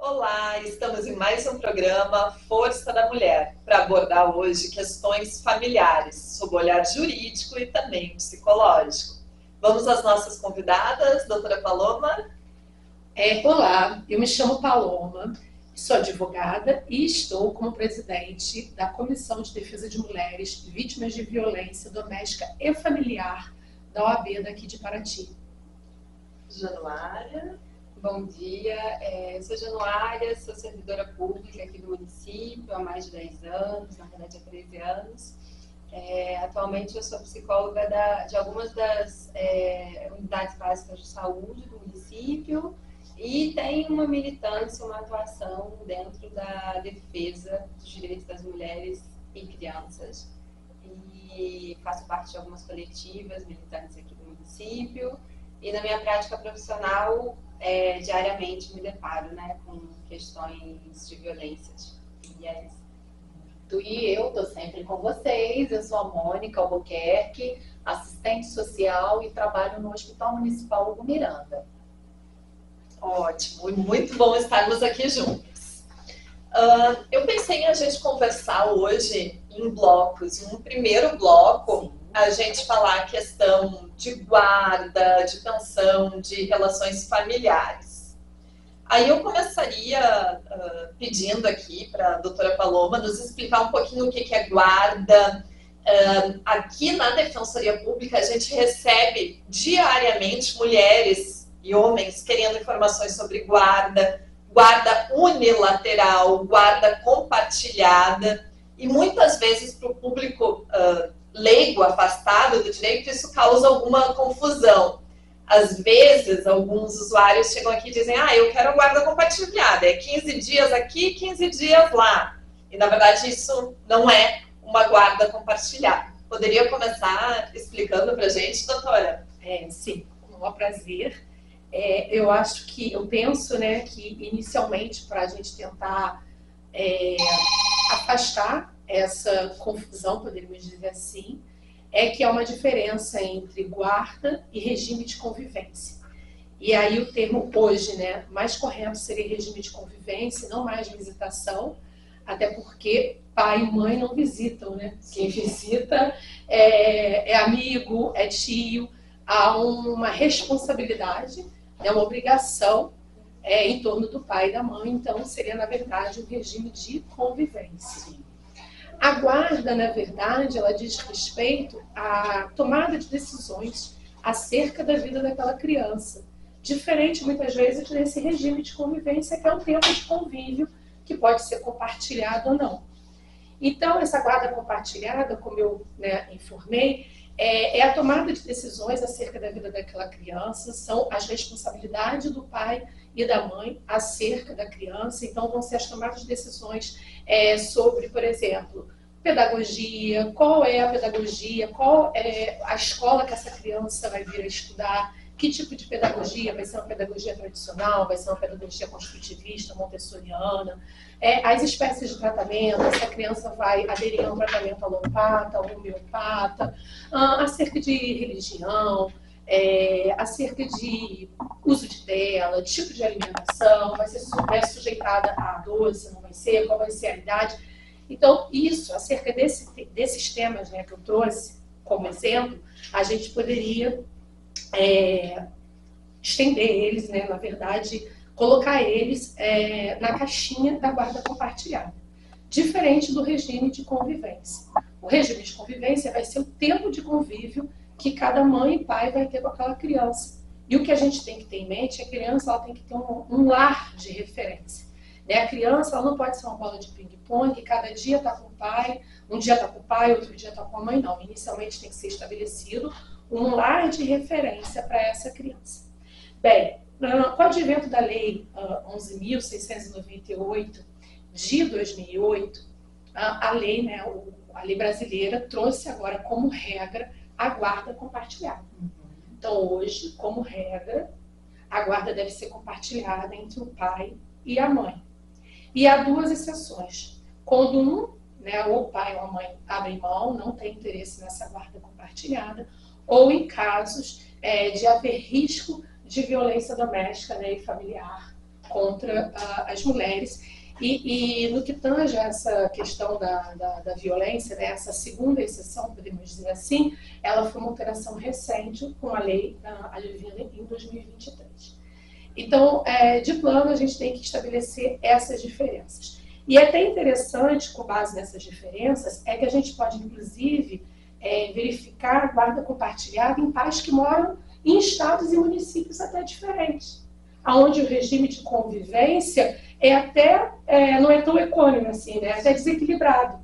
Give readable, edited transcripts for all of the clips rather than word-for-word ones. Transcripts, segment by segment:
Olá, estamos em mais um programa Força da Mulher, para abordar hoje questões familiares, sob o olhar jurídico e também psicológico. Vamos às nossas convidadas, doutora Paloma. Olá, eu me chamo Paloma, sou advogada e estou como presidente da Comissão de Defesa de Mulheres Vítimas de Violência Doméstica e Familiar da OAB daqui de Paraty. Januária. Bom dia, sou Januária, sou servidora pública aqui do município há mais de 10 anos, na verdade há 13 anos. Atualmente eu sou psicóloga de algumas das unidades básicas de saúde do município e tenho uma militância, uma atuação dentro da defesa dos direitos das mulheres e crianças. E faço parte de algumas coletivas militantes aqui do município. E na minha prática profissional, diariamente me deparo, com questões de violências. E é isso. E eu estou sempre com vocês. Eu sou a Mônica Albuquerque, assistente social e trabalho no Hospital Municipal Hugo Miranda. Ótimo, e muito bom estarmos aqui juntos. Eu pensei em a gente conversar hoje em blocos. Em um primeiro bloco, a gente falar a questão de guarda, de pensão, de relações familiares. Aí eu começaria pedindo aqui para a doutora Paloma nos explicar um pouquinho o que é guarda. Aqui na Defensoria Pública a gente recebe diariamente mulheres e homens querendo informações sobre guarda, guarda unilateral, guarda compartilhada, e muitas vezes para o público leigo, afastado do direito, isso causa alguma confusão. Às vezes, alguns usuários chegam aqui e dizem, eu quero a guarda compartilhada, é 15 dias aqui, 15 dias lá. E, na verdade, isso não é uma guarda compartilhada. Poderia começar explicando para a gente, doutora? Sim, com o maior prazer. Eu penso, que inicialmente, para a gente tentar afastar essa confusão, poderíamos dizer assim, que há uma diferença entre guarda e regime de convivência. E aí o termo hoje, mais correto seria regime de convivência, não mais visitação, até porque pai e mãe não visitam, Quem visita é amigo, é tio, há uma responsabilidade, uma obrigação em torno do pai e da mãe, então seria, na verdade, um regime de convivência. A guarda, na verdade, ela diz respeito à tomada de decisões acerca da vida daquela criança. Diferente, muitas vezes, desse regime de convivência, que é um tempo de convívio que pode ser compartilhado ou não. Então, essa guarda compartilhada, como eu informei, é a tomada de decisões acerca da vida daquela criança, são as responsabilidades do pai e da mãe acerca da criança. Então, vão ser as tomadas de decisões sobre, por exemplo, pedagogia, qual é a pedagogia, qual é a escola que essa criança vai vir a estudar, que tipo de pedagogia, vai ser uma pedagogia tradicional, vai ser uma pedagogia construtivista, montessoriana, as espécies de tratamento, se a criança vai aderir a um tratamento alopata, homeopata, acerca de religião, acerca de uso de tela, tipo de alimentação, vai ser sujeitada a doce, não vai ser, qual vai ser a idade. Então, isso, acerca desses temas que eu trouxe como exemplo, a gente poderia estender eles, na verdade, colocar eles na caixinha da guarda compartilhada. Diferente do regime de convivência. O regime de convivência vai ser o tempo de convívio que cada mãe e pai vai ter com aquela criança. E o que a gente tem que ter em mente é que a criança ela tem que ter um lar de referência. A criança ela não pode ser uma bola de ping-pong, cada dia está com o pai, um dia está com o pai, outro dia está com a mãe, não. Inicialmente tem que ser estabelecido um lar de referência para essa criança. Bem, com o advento da Lei 11.698 de 2008, a lei brasileira trouxe agora como regra a guarda compartilhada. Então, hoje, como regra, a guarda deve ser compartilhada entre o pai e a mãe. E há duas exceções. Quando ou o pai ou a mãe abrem mão, não tem interesse nessa guarda compartilhada, ou em casos de haver risco de violência doméstica e familiar contra as mulheres. E no que tange essa questão da violência, né, essa segunda exceção, podemos dizer assim, ela foi uma alteração recente com a lei advinda em 2023. Então, de plano, a gente tem que estabelecer essas diferenças. E é até interessante, com base nessas diferenças, é que a gente pode, inclusive, verificar a guarda compartilhada em pais que moram em estados e municípios até diferentes, onde o regime de convivência não é tão econômico assim, né? É até desequilibrado.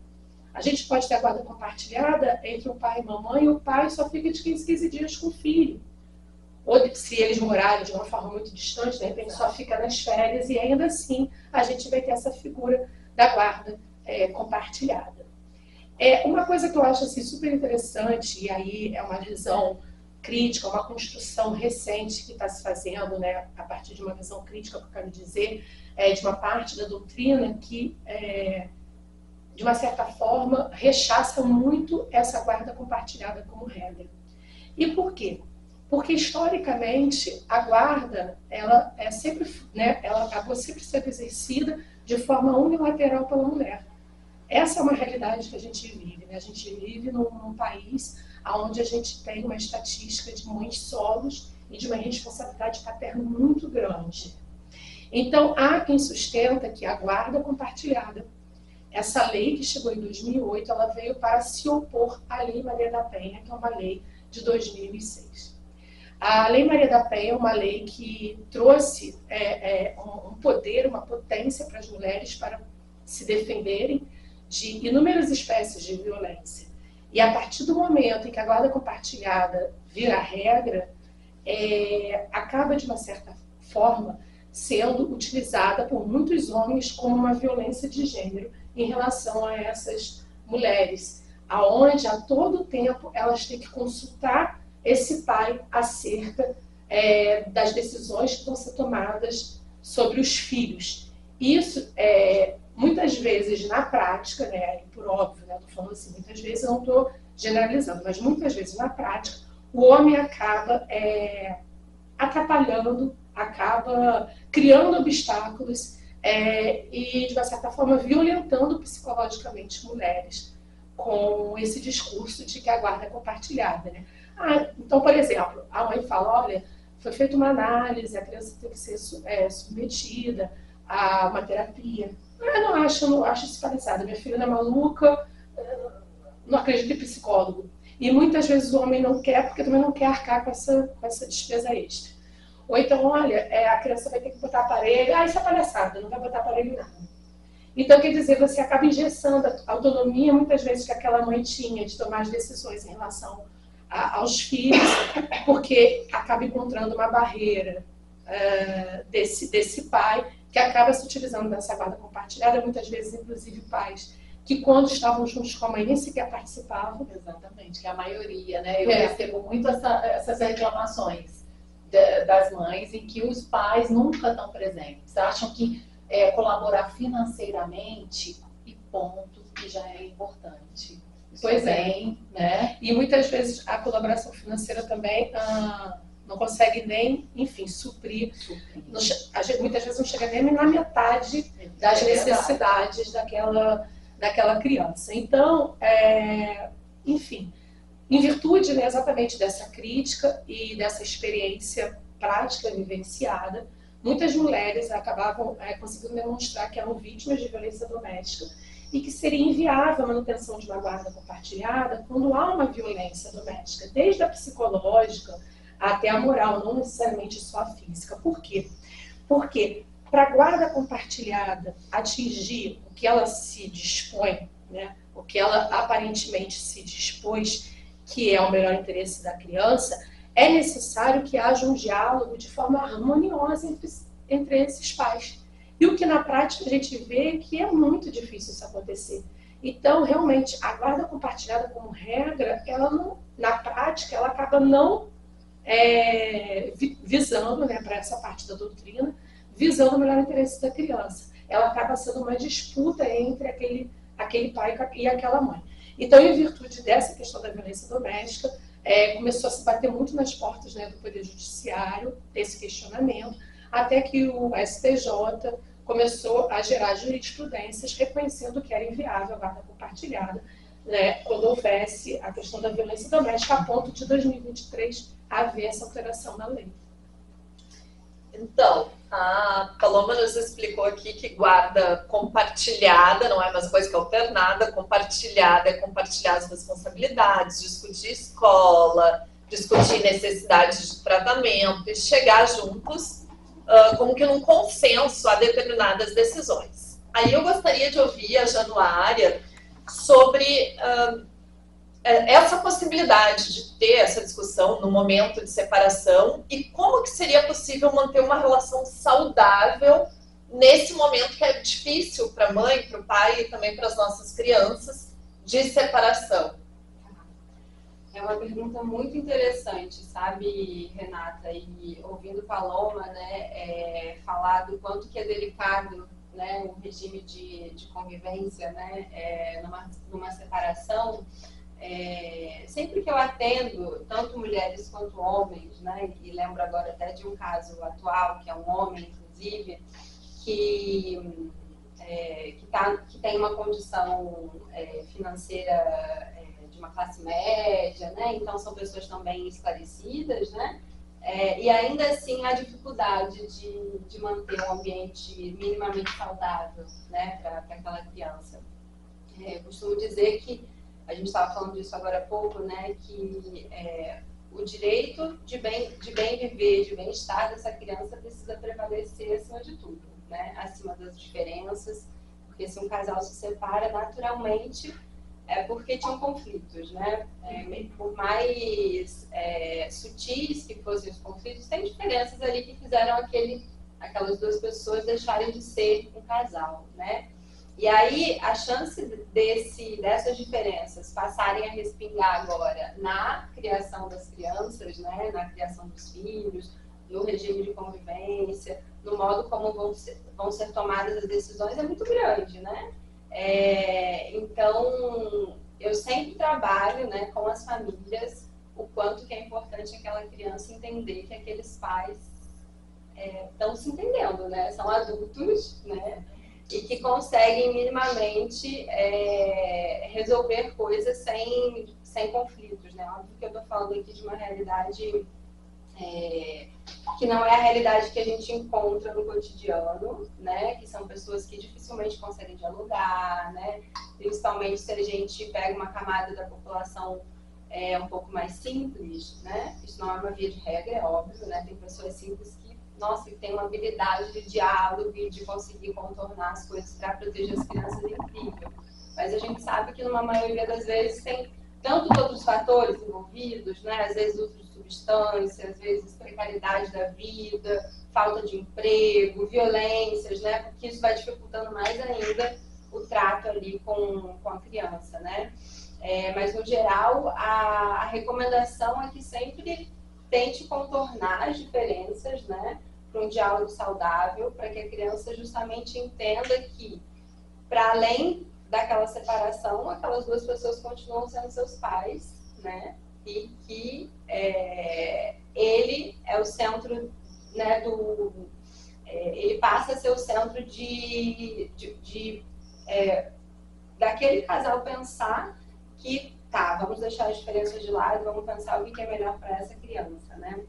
A gente pode ter a guarda compartilhada entre o pai e a mamãe, e o pai só fica de 15 dias com o filho. Ou se eles morarem de uma forma muito distante, de repente só fica nas férias, e ainda assim a gente vai ter essa figura da guarda compartilhada. Uma coisa que eu acho assim, super interessante, e aí é uma visão crítica, uma construção recente que está se fazendo, né, a partir de uma visão crítica, que eu quero dizer, de uma parte da doutrina que, de uma certa forma, rechaça muito essa guarda compartilhada como regra. E por quê? Porque, historicamente, a guarda, ela acabou sempre sendo exercida de forma unilateral pela mulher. Essa é uma realidade que a gente vive, né? A gente vive num país onde a gente tem uma estatística de mães solos e de uma responsabilidade paterna muito grande. Então, há quem sustenta que a guarda compartilhada, essa lei que chegou em 2008, ela veio para se opor à Lei Maria da Penha, que é uma lei de 2006. A Lei Maria da Penha é uma lei que trouxe um poder, uma potência para as mulheres para se defenderem de inúmeras espécies de violência. E a partir do momento em que a guarda compartilhada vira regra, acaba, de uma certa forma, sendo utilizada por muitos homens como uma violência de gênero em relação a essas mulheres, aonde a todo tempo elas têm que consultar esse pai acerca das decisões que vão ser tomadas sobre os filhos. Isso, muitas vezes, na prática, né, por óbvio, né, estou falando assim, muitas vezes eu não estou generalizando, mas muitas vezes na prática, o homem acaba atrapalhando, acaba criando obstáculos e, de uma certa forma, violentando psicologicamente mulheres com esse discurso de que a guarda é compartilhada, né? Então, por exemplo, a mãe fala, olha, foi feita uma análise, a criança tem que ser submetida a uma terapia. Eu não acho isso palhaçada. Minha filha não é maluca, não acredito em psicólogo. E muitas vezes o homem não quer, porque também não quer arcar com essa despesa extra. Ou então, olha, a criança vai ter que botar aparelho. Isso é palhaçada, não vai botar aparelho em nada. Então, quer dizer, você acaba engessando a autonomia, muitas vezes, que aquela mãe tinha de tomar as decisões em relação aos filhos, porque acaba encontrando uma barreira desse pai, que acaba se utilizando dessa guarda compartilhada, muitas vezes, inclusive, pais que, quando estavam juntos com a mãe, nem sequer participavam. Exatamente, que é a maioria, né? Eu recebo muito essas reclamações das mães, em que os pais nunca estão presentes. Acham que colaborar financeiramente e ponto, que já é importante. Pois é, né? E muitas vezes a colaboração financeira também não consegue nem, enfim, suprir. Muitas vezes não chega nem na metade das necessidades daquela criança. Então, enfim, em virtude, né, exatamente dessa crítica e dessa experiência prática vivenciada, muitas mulheres acabavam conseguindo demonstrar que eram vítimas de violência doméstica e que seria inviável a manutenção de uma guarda compartilhada quando há uma violência doméstica, desde a psicológica até a moral, não necessariamente só a física. Por quê? Porque para a guarda compartilhada atingir o que ela se dispõe, né, o que ela aparentemente se dispôs, que é o melhor interesse da criança, é necessário que haja um diálogo de forma harmoniosa entre esses pais. E o que na prática a gente vê é que é muito difícil isso acontecer. Então, realmente, a guarda compartilhada como regra, ela não, na prática, ela acaba não visando, né, para essa parte da doutrina, visando o melhor interesse da criança. Ela acaba sendo uma disputa entre aquele pai e aquela mãe. Então, em virtude dessa questão da violência doméstica, começou a se bater muito nas portas, né, do Poder Judiciário, desse questionamento, até que o STJ começou a gerar jurisprudências reconhecendo que era inviável a guarda compartilhada, né, quando houvesse a questão da violência doméstica, a ponto de 2023 haver essa alteração na lei. Então, a Paloma nos explicou aqui que guarda compartilhada não é a mesma coisa que alternada. Compartilhada é compartilhar as responsabilidades, discutir escola, discutir necessidades de tratamento e chegar juntos como que num consenso a determinadas decisões. Aí eu gostaria de ouvir a Januária sobre essa possibilidade de ter essa discussão no momento de separação e como que seria possível manter uma relação saudável nesse momento que é difícil para a mãe, para o pai e também para as nossas crianças de separação. É uma pergunta muito interessante, sabe, Renata? E ouvindo Paloma, né, falar do quanto que é delicado, né, o regime de convivência, né, numa separação. Sempre que eu atendo, tanto mulheres quanto homens, né, e lembro agora até de um caso atual, que é um homem, inclusive, que tem uma condição financeira de uma classe média, né, então são pessoas também esclarecidas, né, e ainda assim a dificuldade de manter um ambiente minimamente saudável, né, para aquela criança. Eu costumo dizer que a gente estava falando disso agora há pouco, né, que o direito de bem viver, de bem-estar dessa criança precisa prevalecer acima de tudo, né, acima das diferenças, porque se um casal se separa, naturalmente é porque tinham conflitos, né, por mais sutis que fossem os conflitos, tem diferenças ali que fizeram aquelas duas pessoas deixarem de ser um casal, né. E aí, a chance dessas diferenças passarem a respingar agora na criação das crianças, né, na criação dos filhos, no regime de convivência, no modo como vão ser tomadas as decisões, é muito grande, né? Então, eu sempre trabalho, né, com as famílias o quanto que é importante aquela criança entender que aqueles pais estão se entendendo, né? São adultos, né? E que conseguem minimamente resolver coisas sem conflitos, né? Óbvio que eu estou falando aqui de uma realidade que não é a realidade que a gente encontra no cotidiano, né? Que são pessoas que dificilmente conseguem dialogar, né? Principalmente se a gente pega uma camada da população um pouco mais simples, né? Isso não é uma via de regra, é óbvio, né? Tem pessoas simples que tem uma habilidade de diálogo e de conseguir contornar as coisas para proteger as crianças incrível. Mas a gente sabe que, numa maioria das vezes, tem tantos outros fatores envolvidos, né? Às vezes uso de substância, às vezes precariedade da vida, falta de emprego, violências, né? Porque isso vai dificultando mais ainda o trato ali com a criança, né? Mas, no geral, a recomendação é que sempre tente contornar as diferenças, né, para um diálogo saudável, para que a criança justamente entenda que, para além daquela separação, aquelas duas pessoas continuam sendo seus pais, né, e que ele é o centro, né, ele passa a ser o centro daquele casal pensar que vamos deixar as diferenças de lado, vamos pensar o que é melhor para essa criança, né?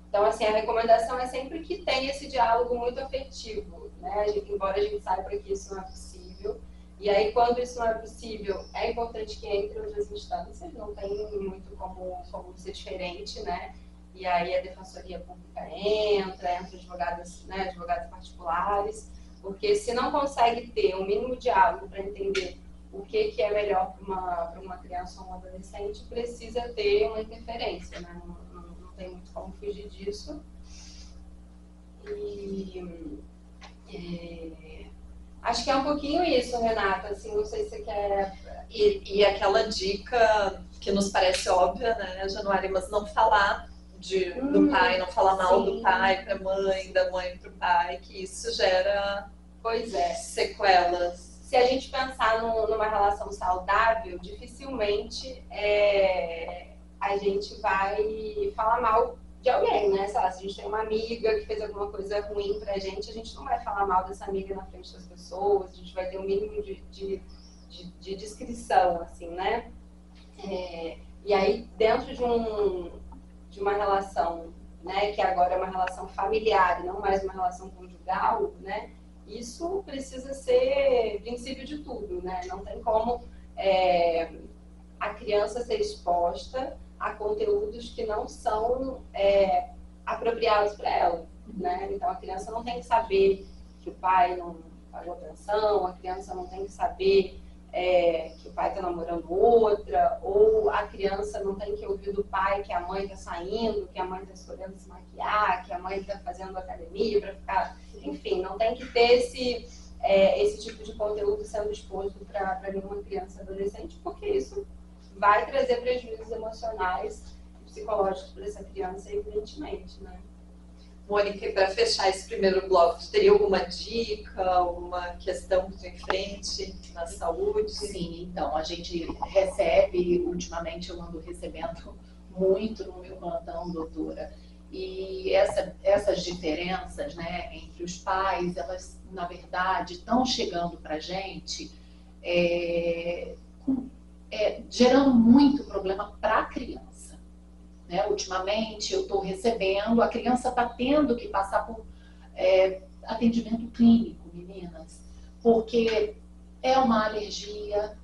Então, assim, a recomendação é sempre que tenha esse diálogo muito afetivo, né? Embora a gente saiba que isso não é possível. E aí, quando isso não é possível, é importante que entre outras instâncias, não tem muito como ser diferente, né? E aí a Defensoria Pública entra advogados, né, advogados particulares, porque se não consegue ter um mínimo diálogo para entender o que é melhor para uma criança ou um adolescente, precisa ter uma interferência, né? Não tem muito como fugir disso. E acho que é um pouquinho isso, Renata. Assim, não sei se você quer... E aquela dica que nos parece óbvia, né, Januária, mas não falar do pai, não falar mal do pai para a mãe, da mãe para o pai, que isso gera sequelas. Se a gente pensar numa relação saudável, dificilmente a gente vai falar mal de alguém, né? Sei lá, se a gente tem uma amiga que fez alguma coisa ruim pra gente, a gente não vai falar mal dessa amiga na frente das pessoas, a gente vai ter um mínimo de discrição, assim, né? E aí, dentro de uma relação, né, que agora é uma relação familiar e não mais uma relação conjugal, né? Isso precisa ser princípio de tudo, né? Não tem como a criança ser exposta a conteúdos que não são apropriados para ela, né? Então, a criança não tem que saber que o pai não pagou pensão, a criança não tem que saber que o pai está namorando outra, ou a criança não tem que ouvir do pai que a mãe está saindo, que a mãe está escolhendo se maquiar, que a mãe está fazendo academia para ficar... Enfim, não tem que ter esse tipo de conteúdo sendo exposto para nenhuma criança e adolescente, porque isso vai trazer prejuízos emocionais e psicológicos para essa criança, evidentemente, né? Mônica, para fechar esse primeiro bloco, teria alguma dica, alguma questão que tu enfrente na saúde? Sim, então, a gente recebe, ultimamente eu ando recebendo muito no meu plantão, doutora, e essas diferenças, né, entre os pais, elas, na verdade, estão chegando para a gente gerando muito problema para a criança. Né? Ultimamente eu estou recebendo, a criança está tendo que passar por atendimento clínico, meninas, porque é uma alergia,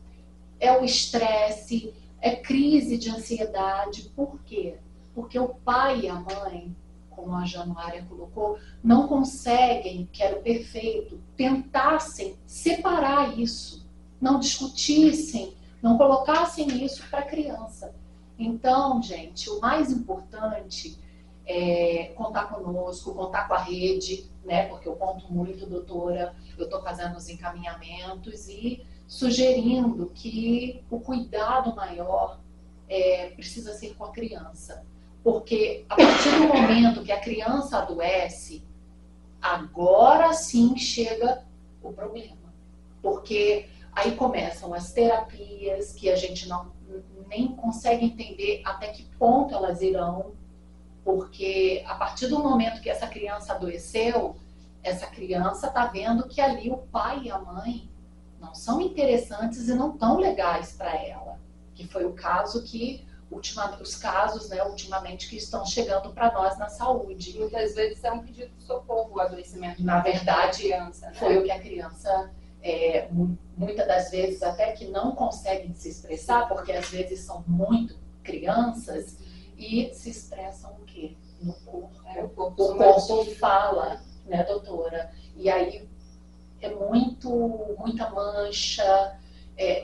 é o estresse, é crise de ansiedade. Por quê? Porque o pai e a mãe, como a Januária colocou, não conseguem, que era o perfeito, tentassem separar isso, não discutissem, não colocassem isso para a criança. Então, gente, o mais importante é contar conosco, contar com a rede, né? Porque eu conto muito, doutora, eu estou fazendo os encaminhamentos e sugerindo que o cuidado maior precisa ser com a criança. Porque a partir do momento que a criança adoece, agora sim chega o problema. Porque aí começam as terapias que a gente nem consegue entender até que ponto elas irão, porque a partir do momento que essa criança adoeceu, essa criança está vendo que ali o pai e a mãe não são interessantes e não tão legais para ela, que foi o caso que os casos, né, ultimamente que estão chegando para nós na saúde. Muitas vezes é um pedido de socorro o adoecimento. Na verdade, criança, né? foi o que a criança muitas das vezes até que não conseguem se expressar, porque às vezes são muito crianças e se expressam o quê? No corpo. O corpo fala, né, doutora? E aí é muita mancha,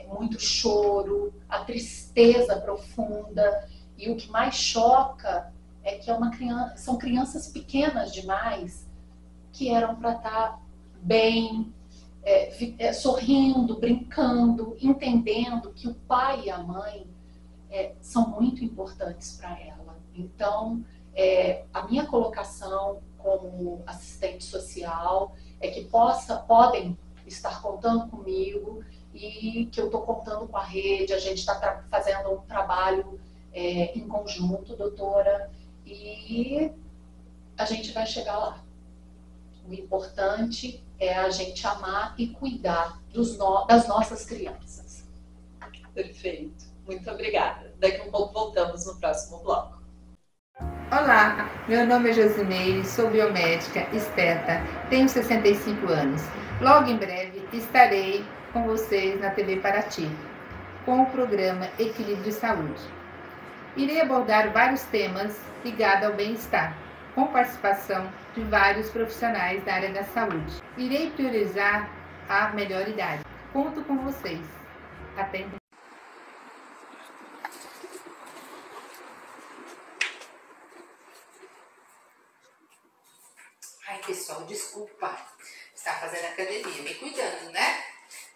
muito choro, a tristeza profunda. E o que mais choca é que são crianças pequenas demais que eram para estar bem, sorrindo, brincando, entendendo que o pai e a mãe são muito importantes para ela. Então, a minha colocação como assistente social é que podem estar contando comigo e que eu estou contando com a rede. A gente está fazendo um trabalho em conjunto, doutora, e a gente vai chegar lá. O importante é a gente amar e cuidar das nossas crianças. Perfeito. Muito obrigada. Daqui a um pouco voltamos no próximo bloco. Olá, meu nome é Josineire, sou biomédica, esperta, tenho 65 anos. Logo em breve estarei com vocês na TV Paraty, com o programa Equilíbrio e Saúde. Irei abordar vários temas ligados ao bem-estar, com participação de vários profissionais da área da saúde. Irei priorizar a melhor idade. Conto com vocês. Até então. Ai, pessoal, desculpa. Está fazendo academia, me cuidando, né?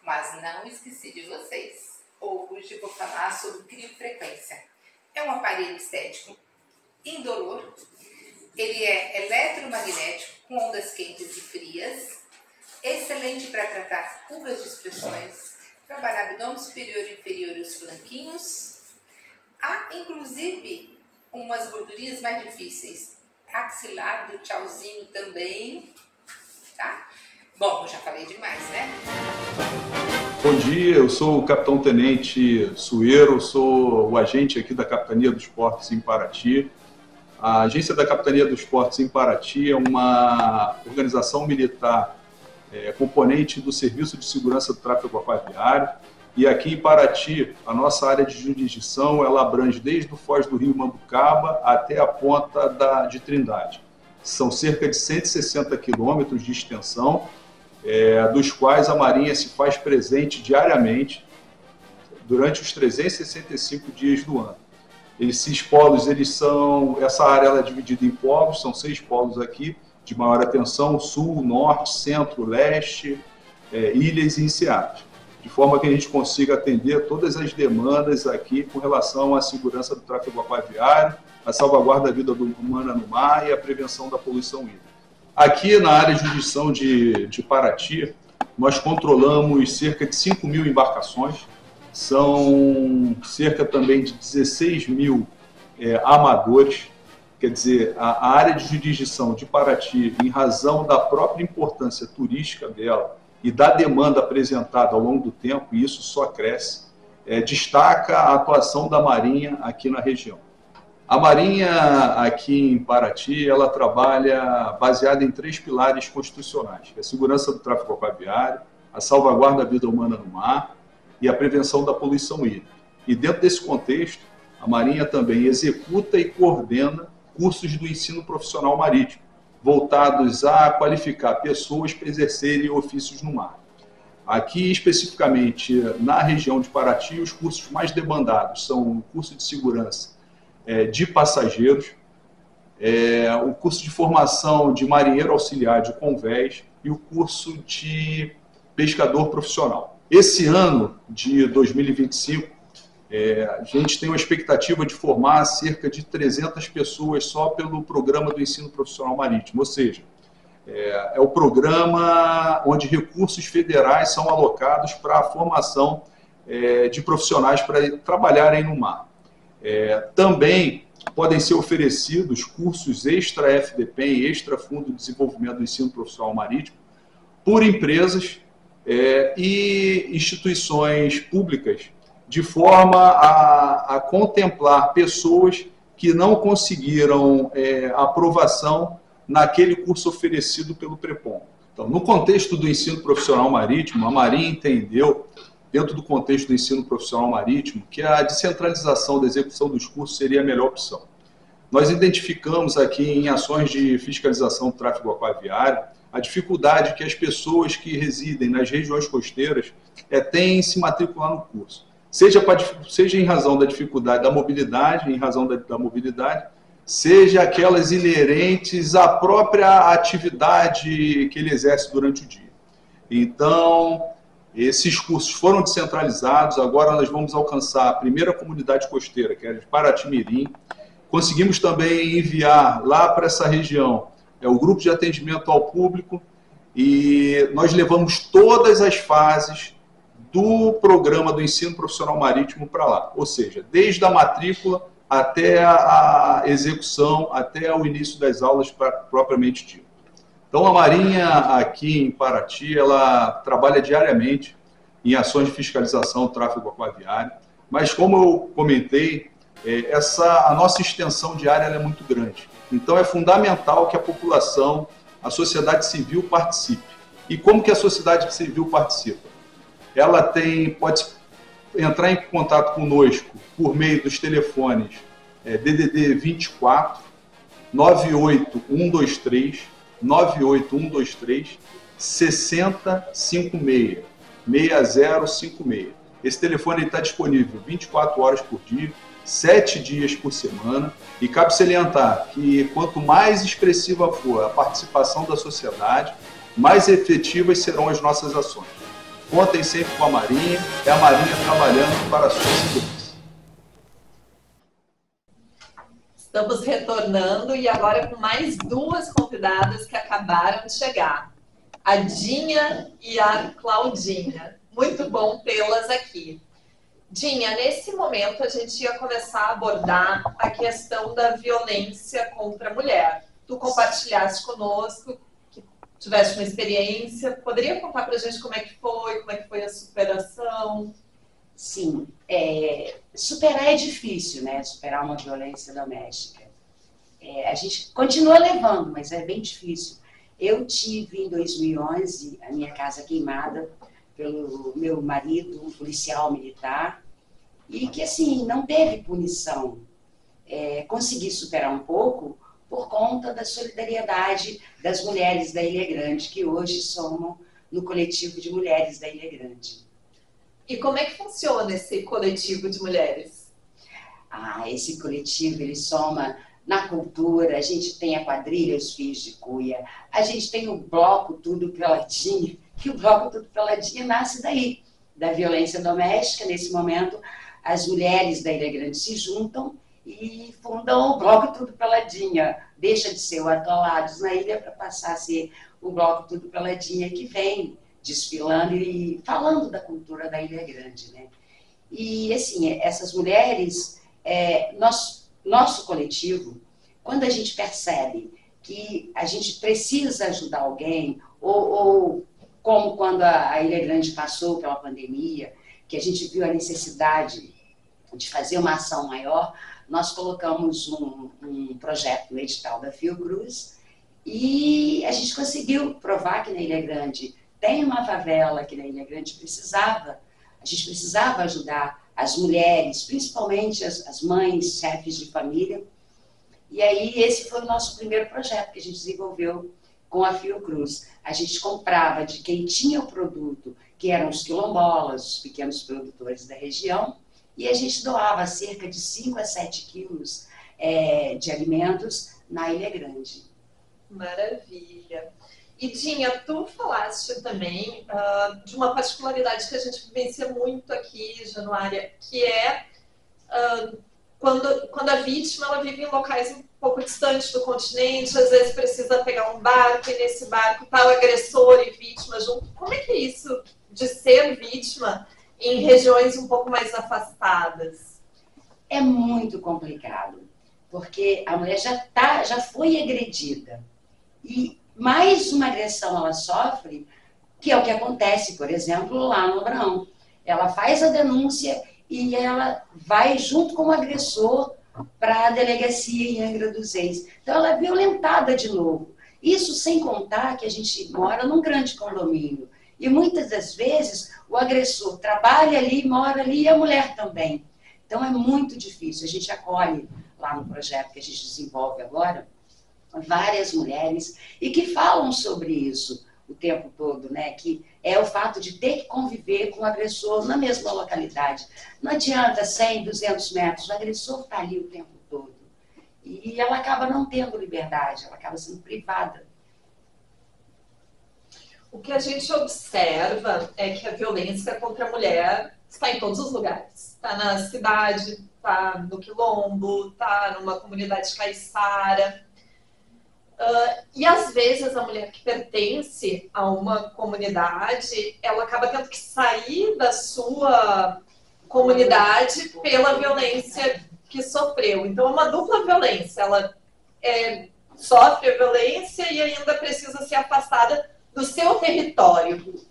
Mas não esqueci de vocês. Hoje vou falar sobre criofrequência. É um aparelho estético indolor. Ele é eletromagnético com ondas quentes e frias. Excelente para tratar curvas de expressões, trabalhar abdômen superior e inferior e os flanquinhos. Há, inclusive, umas gordurinhas mais difíceis. Axilar do tchauzinho também, tá? Bom, eu já falei demais, né? Bom dia, eu sou o Capitão Tenente Sueiro, sou o agente aqui da Capitania dos Portos em Paraty. A agência da Capitania dos Portos em Paraty é uma organização militar componente do Serviço de Segurança do Tráfego Aquaviário. E aqui em Paraty, a nossa área de jurisdição, ela abrange desde o Foz do Rio Mambucaba até a ponta de Trindade. São cerca de 160 quilômetros de extensão, dos quais a Marinha se faz presente diariamente durante os 365 dias do ano. Esses polos, essa área ela é dividida em polos, são 6 polos aqui, de maior atenção: sul, norte, centro, leste, ilhas e enseados, de forma que a gente consiga atender todas as demandas aqui com relação à segurança do tráfego aquaviário, a salvaguarda da vida humana no mar e a prevenção da poluição hídrica. Aqui na área de jurisdição de Paraty, nós controlamos cerca de 5.000 embarcações, são cerca também de 16.000 amadores. Quer dizer, a área de jurisdição de Paraty, em razão da própria importância turística dela e da demanda apresentada ao longo do tempo, e isso só cresce, destaca a atuação da Marinha aqui na região. A Marinha aqui em Paraty, ela trabalha baseada em 3 pilares constitucionais: a segurança do tráfego aquaviário, a salvaguarda da vida humana no mar e a prevenção da poluição hídrica. E dentro desse contexto, a Marinha também executa e coordena cursos do ensino profissional marítimo, voltados a qualificar pessoas para exercerem ofícios no mar. Aqui, especificamente na região de Paraty, os cursos mais demandados são o curso de segurança de passageiros, o curso de formação de marinheiro auxiliar de convés e o curso de pescador profissional. Esse ano de 2025, a gente tem uma expectativa de formar cerca de 300 pessoas só pelo programa do ensino profissional marítimo, ou seja, é o programa onde recursos federais são alocados para a formação de profissionais para trabalharem no mar. Também podem ser oferecidos cursos extra-FDPEM, extra-Fundo de Desenvolvimento do Ensino Profissional Marítimo, por empresas e instituições públicas, de forma a contemplar pessoas que não conseguiram aprovação naquele curso oferecido pelo PREPOM. Então, no contexto do ensino profissional marítimo, a Marinha entendeu, dentro do contexto do ensino profissional marítimo, que a descentralização da execução dos cursos seria a melhor opção. Nós identificamos aqui em ações de fiscalização do tráfego aquaviário a dificuldade que as pessoas que residem nas regiões costeiras têm em se matricular no curso. Seja em razão da dificuldade da mobilidade, seja aquelas inerentes à própria atividade que ele exerce durante o dia. Então, esses cursos foram descentralizados, agora nós vamos alcançar a primeira comunidade costeira, que é de Paraty-Mirim. Conseguimos também enviar lá para essa região o grupo de atendimento ao público, e nós levamos todas as fases do programa do ensino profissional marítimo para lá, ou seja, desde a matrícula até a execução, até o início das aulas propriamente dito. Então, a Marinha aqui em Paraty, ela trabalha diariamente em ações de fiscalização do tráfego aquaviário, mas como eu comentei, a nossa extensão diária ela é muito grande. Então, é fundamental que a população, a sociedade civil participe. E como que a sociedade civil participa? Ela pode entrar em contato conosco por meio dos telefones DDD 24 98123 6056. Esse telefone está disponível 24 horas por dia, 7 dias por semana, e cabe salientar que quanto mais expressiva for a participação da sociedade, mais efetivas serão as nossas ações. Contem sempre com a Marinha, é a Marinha trabalhando para a sua segurança. Estamos retornando e agora com mais 2 convidadas que acabaram de chegar, a Dinha e a Claudinha. Muito bom tê-las aqui. Dinha, nesse momento a gente ia começar a abordar a questão da violência contra a mulher. Tu compartilhaste conosco, que tiveste uma experiência. Poderia contar pra gente como é que foi a superação? Sim, superar é difícil, né? Superar uma violência doméstica. A gente continua levando, mas é bem difícil. Eu tive, em 2011, a minha casa queimada pelo meu marido, um policial militar, e que, assim, não teve punição. Consegui superar um pouco por conta da solidariedade das mulheres da Ilha Grande, que hoje somam no coletivo de mulheres da Ilha Grande. E como é que funciona esse coletivo de mulheres? Esse coletivo, ele soma na cultura, a gente tem a quadrilha Os Filhos de Cuia, a gente tem o bloco Tudo Peladinha, que o bloco Tudo Peladinha nasce daí, da violência doméstica. Nesse momento, as mulheres da Ilha Grande se juntam e fundam o bloco Tudo Peladinha. Deixa de ser o Atolados na ilha para passar a ser o bloco Tudo Peladinha, que vem desfilando e falando da cultura da Ilha Grande, né? E, assim, essas mulheres, nosso coletivo, quando a gente percebe que a gente precisa ajudar alguém, ou como quando a Ilha Grande passou pela pandemia, que a gente viu a necessidade de fazer uma ação maior, nós colocamos um projeto no edital da Fiocruz e a gente conseguiu provar que na Ilha Grande tem uma favela, que na Ilha Grande a gente precisava ajudar as mulheres, principalmente as mães, chefes de família. E aí esse foi o nosso primeiro projeto que a gente desenvolveu com a Fiocruz. A gente comprava de quem tinha o produto, que eram os quilombolas, os pequenos produtores da região, e a gente doava cerca de 5 a 7 quilos de alimentos na Ilha Grande. Maravilha. E, Dinha, tu falaste também de uma particularidade que a gente vivencia muito aqui, Januária, que é quando a vítima ela vive em locais um pouco distantes do continente, às vezes precisa pegar um barco, e nesse barco está o agressor e vítima junto. Como é que é isso de ser vítima em regiões um pouco mais afastadas? É muito complicado, porque a mulher já foi agredida. E mais uma agressão ela sofre, que é o que acontece, por exemplo, lá no Abraão. Ela faz a denúncia e ela vai junto com o agressor para a delegacia em Angra dos Reis. Então ela é violentada de novo. Isso sem contar que a gente mora num grande condomínio. E muitas das vezes o agressor trabalha ali, mora ali, e a mulher também. Então é muito difícil. A gente acolhe lá no projeto que a gente desenvolve agora várias mulheres e que falam sobre isso o tempo todo, né? Que é o fato de ter que conviver com o agressor na mesma localidade. Não adianta 100, 200 metros, o agressor está ali o tempo todo. E ela acaba não tendo liberdade, ela acaba sendo privada. O que a gente observa é que a violência contra a mulher está em todos os lugares. Está na cidade, está no quilombo, está numa comunidade caiçara. E às vezes a mulher que pertence a uma comunidade, ela acaba tendo que sair da sua comunidade pela violência que sofreu. Então é uma dupla violência. Ela sofre a violência e ainda precisa ser afastada do seu território.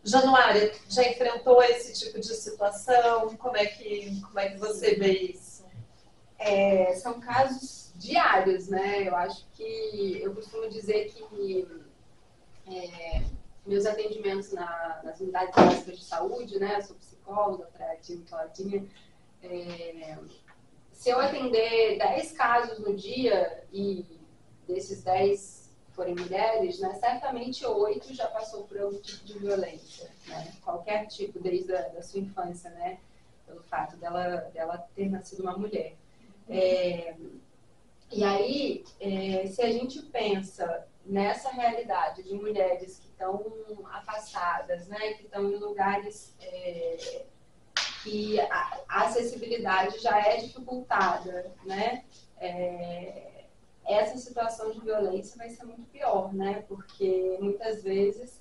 Januária, já enfrentou esse tipo de situação? Como é que você vê isso? São casos diários, né? Eu acho que eu costumo dizer que meus atendimentos nas unidades básicas de saúde, né? Eu sou psicóloga para Claudinha. Se eu atender 10 casos no dia e desses 10 forem mulheres, né, certamente 8 já passou por algum tipo de violência, né? Qualquer tipo, desde a sua infância, né? Pelo fato dela ter nascido uma mulher. E aí, se a gente pensa nessa realidade de mulheres que estão afastadas, né, que estão em lugares que a acessibilidade já é dificultada, né, essa situação de violência vai ser muito pior, né, porque muitas vezes,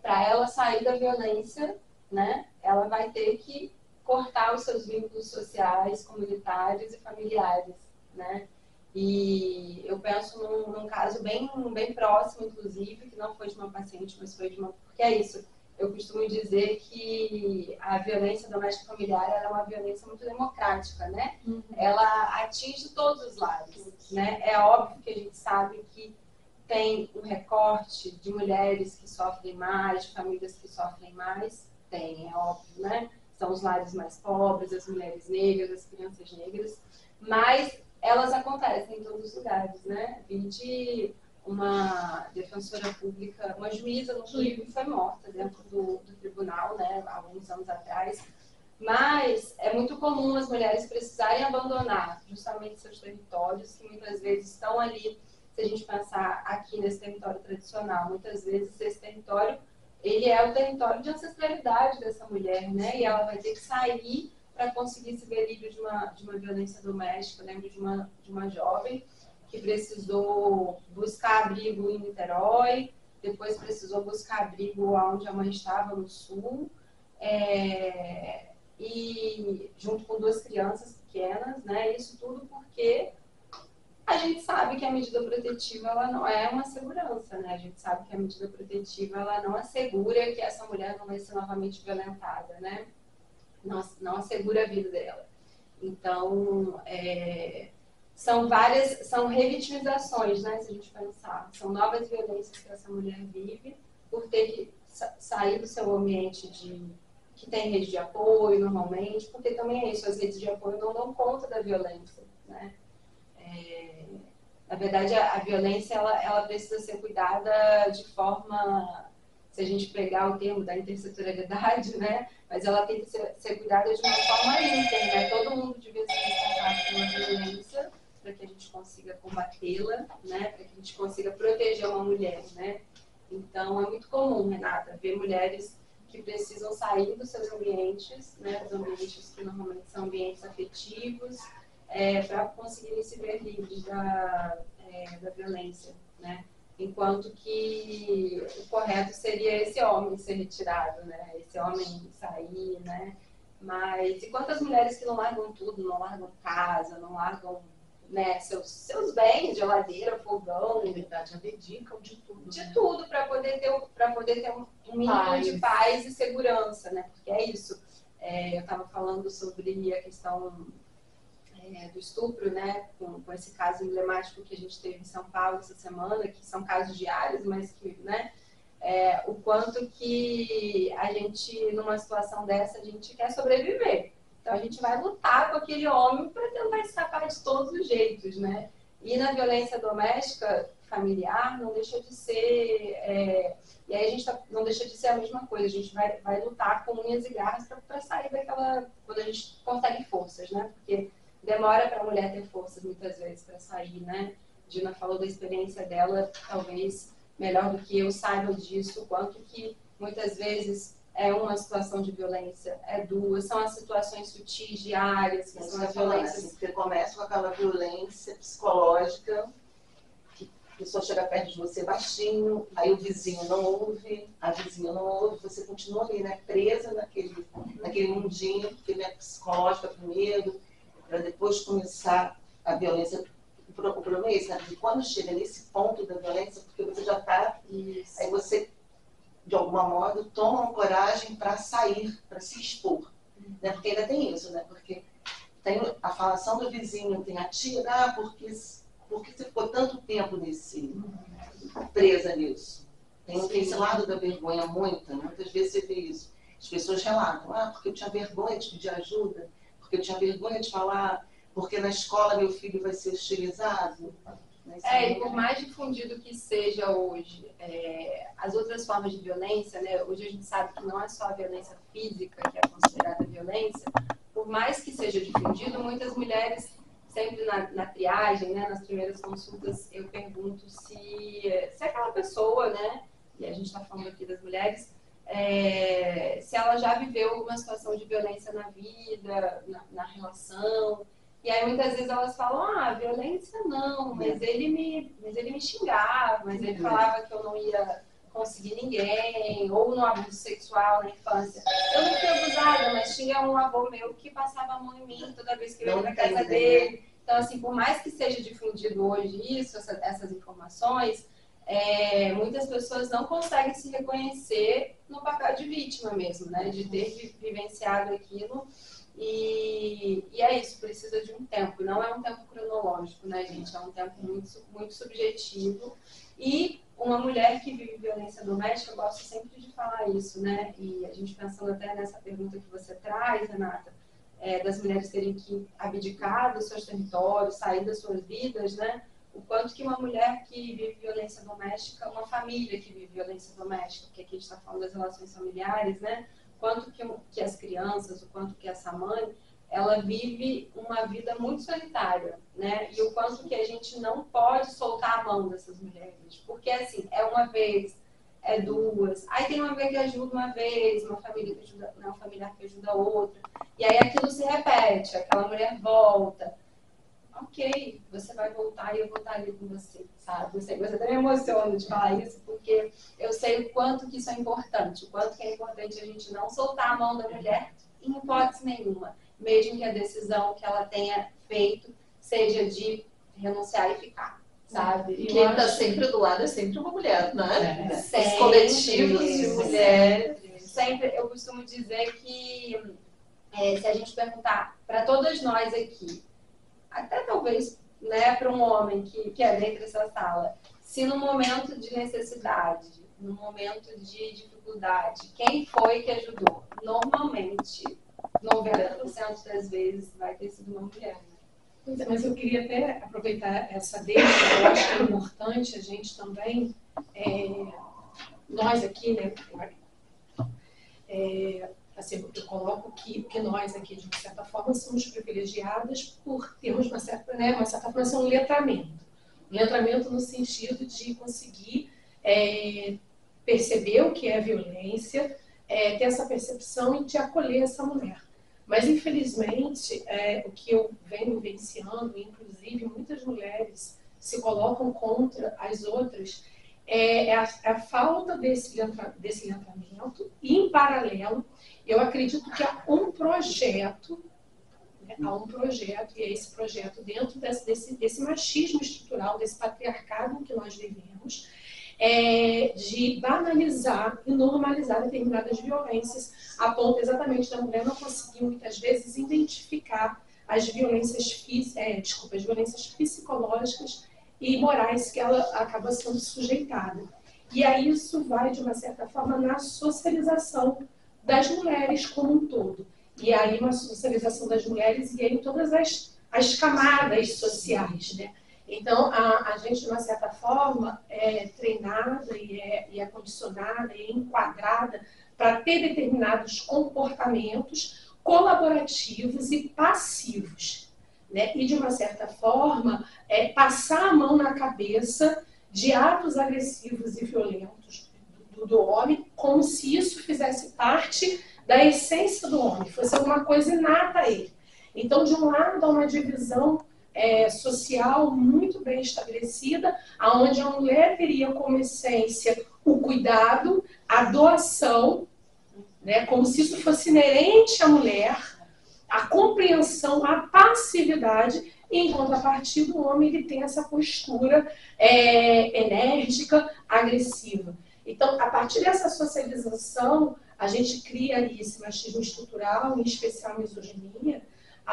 para ela sair da violência, né, ela vai ter que cortar os seus vínculos sociais, comunitários e familiares, né? E eu penso num caso bem próximo, inclusive, que não foi de uma paciente, mas foi de uma... Porque é isso, eu costumo dizer que a violência doméstica familiar é uma violência muito democrática, né? Ela atinge todos os lados, né? É óbvio que a gente sabe que tem um recorte de mulheres que sofrem mais, de famílias que sofrem mais, tem, é óbvio, né? São os lares mais pobres, as mulheres negras, as crianças negras, mas elas acontecem em todos os lugares, né? Vide uma defensora pública, uma juíza no Rio que foi morta dentro do tribunal, né? Há alguns anos atrás. Mas é muito comum as mulheres precisarem abandonar justamente seus territórios, que muitas vezes estão ali, se a gente pensar aqui nesse território tradicional, muitas vezes esse território, ele é o território de ancestralidade dessa mulher, né? E ela vai ter que sair para conseguir se ver livre de uma violência doméstica. Eu lembro de uma jovem que precisou buscar abrigo em Niterói, depois precisou buscar abrigo onde a mãe estava, no Sul, e junto com 2 crianças pequenas, né? Isso tudo porque a gente sabe que a medida protetiva ela não é uma segurança, né? A gente sabe que a medida protetiva ela não assegura que essa mulher não vai ser novamente violentada, né? Não assegura a vida dela. Então, são revitimizações, né? Se a gente pensar, são novas violências que essa mulher vive por ter que sair do seu ambiente que tem rede de apoio normalmente, porque também é isso, as redes de apoio não dão conta da violência, né? Na verdade, a violência ela precisa ser cuidada de forma, se a gente pegar o termo da intersetorialidade, né? Mas ela tem que ser cuidada de uma forma íntegra, né? Todo mundo devia ser responsável pela violência para que a gente consiga combatê-la, né? Para que a gente consiga proteger uma mulher, né? Então, é muito comum, Renata, ver mulheres que precisam sair dos seus ambientes, né? Os ambientes que normalmente são ambientes afetivos, para conseguirem se ver livres da violência, né? Enquanto que o correto seria esse homem ser retirado, né? Esse homem sair, né? Mas e quantas mulheres que não largam tudo, não largam casa, não largam, né, seus bens, geladeira, fogão, Na verdade, abdicam de tudo. de né? tudo para poder ter um mínimo de paz e segurança, né? Porque é isso. Eu estava falando sobre a questão do estupro, né, com esse caso emblemático que a gente teve em São Paulo essa semana, que são casos diários, mas que, né, o quanto que a gente, numa situação dessa, a gente quer sobreviver. Então, a gente vai lutar com aquele homem para tentar escapar de todos os jeitos, né? E na violência doméstica, familiar, não deixa de ser... e aí a gente não deixa de ser a mesma coisa. A gente vai lutar com unhas e garras para sair daquela... Quando a gente consegue forças, né? Porque demora para a mulher ter forças, muitas vezes, para sair, né? Dina falou da experiência dela, talvez melhor do que eu saiba disso, quanto que muitas vezes é uma situação de violência, é 2, são as situações sutis, diárias, que são as violências. Assim, você começa com aquela violência psicológica, que a pessoa chega perto de você baixinho, aí o vizinho não ouve, a vizinha não ouve, você continua ali, né, presa naquele mundinho, que é psicológico primeiro, para depois começar a violência. O problema é esse, né? De quando chega nesse ponto da violência, porque você já está... Aí você, de alguma modo, toma uma coragem para sair, para se expor. Né? Porque ainda tem isso, né? Porque tem a falação do vizinho, tem a tia, porque você ficou tanto tempo presa nisso. Tem esse lado da vergonha muitas vezes você vê isso. As pessoas relatam, porque eu tinha vergonha de pedir ajuda, porque eu tinha vergonha de falar, porque na escola meu filho vai ser hostilizado. E por mais difundido que seja hoje, as outras formas de violência, né? Hoje a gente sabe que não é só a violência física que é considerada violência, por mais que seja difundido, muitas mulheres, sempre na triagem, né, nas primeiras consultas, eu pergunto se aquela pessoa, né, e a gente está falando aqui das mulheres, se ela já viveu alguma situação de violência na vida, na relação. E aí muitas vezes elas falam, violência não, mas ele me xingava, mas ele falava que eu não ia conseguir ninguém, ou no abuso sexual na infância. Eu não fui abusada, mas tinha um avô meu que passava a mão em mim toda vez que eu ia na casa dele. Então, assim, por mais que seja difundido hoje isso, essas informações, muitas pessoas não conseguem se reconhecer no papel de vítima mesmo, né? De ter vivenciado aquilo. E é isso, precisa de um tempo. Não é um tempo cronológico, né, gente? É um tempo muito subjetivo. E uma mulher que vive violência doméstica, eu gosto sempre de falar isso, né? E a gente pensando até nessa pergunta que você traz, Renata, das mulheres terem que abdicar dos seus territórios, sair das suas vidas, né? O quanto que uma mulher que vive violência doméstica, uma família que vive violência doméstica, porque aqui a gente está falando das relações familiares, né? Quanto que as crianças, o quanto que essa mãe, ela vive uma vida muito solitária, né? E o quanto que a gente não pode soltar a mão dessas mulheres. Porque, assim, é uma vez, é duas. Aí tem uma vez que ajuda uma vez, uma família que ajuda, não, um familiar que ajuda outra. E aí aquilo se repete, aquela mulher volta. Ok, você vai voltar e eu vou estar ali com você, sabe? Você até me emociona de falar isso, porque eu sei o quanto que isso é importante, o quanto que é importante a gente não soltar a mão da mulher em hipótese nenhuma, mesmo que a decisão que ela tenha feito seja de renunciar e ficar, sabe? E quem está sempre do lado é sempre uma mulher, né? Sempre, os coletivos de mulheres. Sempre, eu costumo dizer que se a gente perguntar para todas nós aqui, até talvez, né, para um homem que é dentro dessa sala, se no momento de necessidade, no momento de dificuldade, quem foi que ajudou? Normalmente, 90% das vezes vai ter sido uma mulher. Mas eu queria até aproveitar essa deixa, eu acho que é importante a gente também, nós aqui, né, assim, eu coloco que nós aqui, de uma certa forma, somos privilegiadas por termos uma certa formação, um letramento. Um letramento no sentido de conseguir perceber o que é violência, ter essa percepção e de acolher essa mulher. Mas, infelizmente, o que eu venho vivenciando, inclusive muitas mulheres se colocam contra as outras, é a falta desse letramento e, em paralelo, eu acredito que há um projeto, e é esse projeto dentro desse machismo estrutural, desse patriarcado que nós vivemos, de banalizar e normalizar determinadas violências, a ponto exatamente da mulher não conseguir, muitas vezes, identificar as violências psicológicas e morais que ela acaba sendo sujeitada. E aí isso vai, de uma certa forma, na socialização das mulheres como um todo. E aí uma socialização das mulheres e aí todas as camadas sociais, né? Então, a gente, de uma certa forma, é treinada e é condicionada e é enquadrada para ter determinados comportamentos colaborativos e passivos, né? E, de uma certa forma, passar a mão na cabeça de atos agressivos e violentos do homem, como se isso fizesse parte da essência do homem, fosse alguma coisa inata a ele. Então, de um lado, há uma divisão social muito bem estabelecida, onde a mulher teria como essência o cuidado, a doação, né, como se isso fosse inerente à mulher, a compreensão, a passividade, e em contrapartida o homem ele tem essa postura enérgica, agressiva. Então, a partir dessa socialização, a gente cria ali esse machismo estrutural, em especial a misoginia,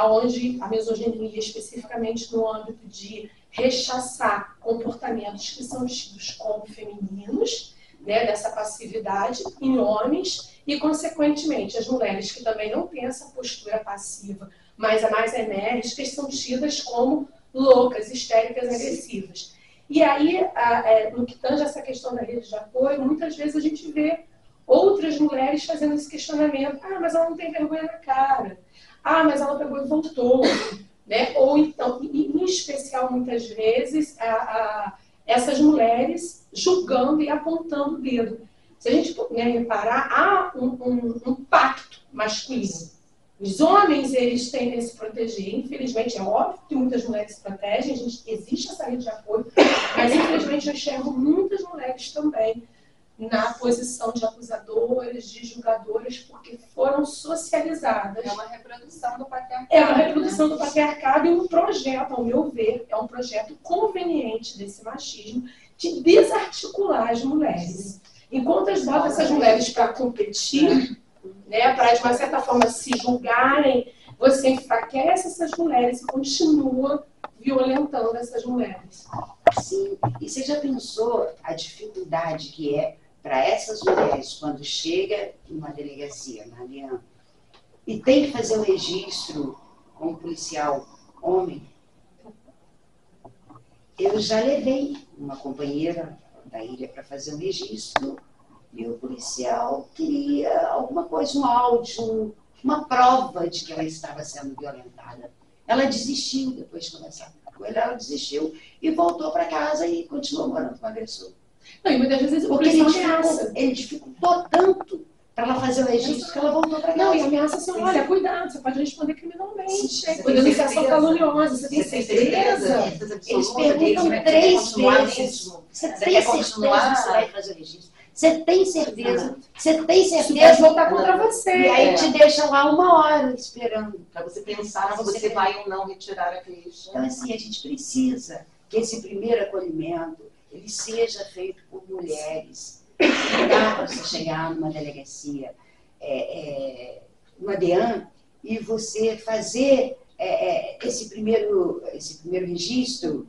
onde a misoginia, especificamente no âmbito de rechaçar comportamentos que são tidos como femininos, né, dessa passividade em homens, e, consequentemente, as mulheres que também não têm essa postura passiva, mas a mais enérgicas, são tidas como loucas, histéricas, agressivas. E aí, no que tange essa questão da rede de apoio, muitas vezes a gente vê outras mulheres fazendo esse questionamento. Ah, mas ela não tem vergonha na cara. Ah, mas ela pegou e voltou. Né? Ou então, em especial, muitas vezes, essas mulheres julgando e apontando o dedo. Se a gente reparar, há um pacto masculino. Os homens, eles tendem a se proteger. Infelizmente, é óbvio que muitas mulheres se protegem, existe essa rede de apoio, mas infelizmente eu enxergo muitas mulheres também na posição de acusadoras, de julgadoras, porque foram socializadas. É uma reprodução do patriarcado. É uma reprodução do patriarcado e um projeto, ao meu ver, é um projeto conveniente desse machismo de desarticular as mulheres. Enquanto eles botam essas mulheres para competir, né, para de uma certa forma se julgarem, você enfraquece essas mulheres e continua violentando essas mulheres. Sim, e você já pensou a dificuldade que é para essas mulheres quando chega em uma delegacia, Mariana, e tem que fazer um registro com um policial homem? Eu já levei uma companheira da ilha para fazer um registro e o policial queria alguma coisa, um áudio, uma prova de que ela estava sendo violentada. Ela desistiu depois de conversar com ele, ela desistiu e voltou para casa e continuou morando com o agressor. Não, e muitas vezes porque ele dificultou tanto para ela fazer o registro que ela voltou para casa. Não, e ameaça assim, olha, cuidado, você pode responder criminalmente. Por denunciação caluniosa, você tem certeza? Eles perguntam 3 vezes. Você tem certeza que você vai fazer o registro? Você tem certeza? Você tem certeza? Isso pode voltar contra você. E aí te deixa lá 1 hora esperando. Para você pensar se você vai ou não retirar a queixa. Então, assim, a gente precisa que esse primeiro acolhimento ele seja feito por mulheres. Não dá para você chegar numa delegacia, numa DEAN, e você fazer esse primeiro registro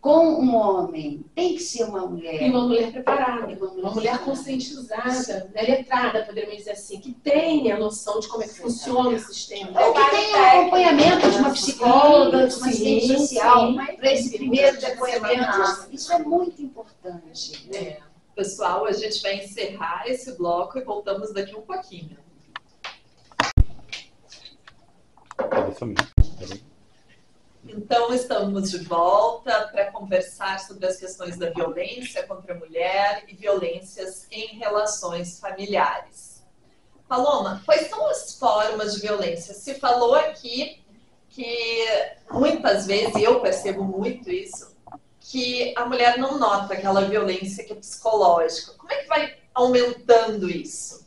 com um homem. Tem que ser uma mulher. E uma mulher preparada, uma mulher conscientizada, né, letrada, podemos dizer assim, que tenha a noção de como é que funciona o sistema. Ou que tenha um acompanhamento de uma psicóloga, de uma assistente social, para esse primeiro acompanhamento. Isso é muito importante. Né? Pessoal, a gente vai encerrar esse bloco e voltamos daqui um pouquinho. Então, estamos de volta para conversar sobre as questões da violência contra a mulher e violências em relações familiares. Paloma, quais são as formas de violência? Se falou aqui que muitas vezes, e eu percebo muito isso, que a mulher não nota aquela violência que é psicológica. Como é que vai aumentando isso?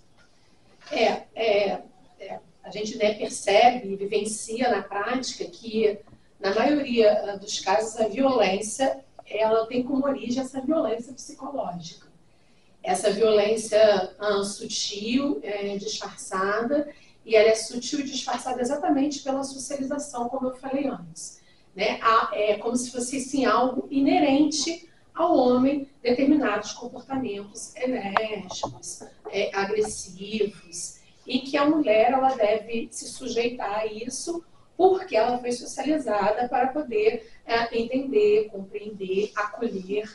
A gente, né, percebe e vivencia na prática que, na maioria dos casos, a violência ela tem como origem essa violência psicológica. Essa violência sutil, disfarçada, e ela é sutil e disfarçada exatamente pela socialização, como eu falei antes. Né? É como se fosse assim, algo inerente ao homem, determinados comportamentos enérgicos, agressivos, e que a mulher ela deve se sujeitar a isso porque ela foi socializada para poder entender, compreender, acolher,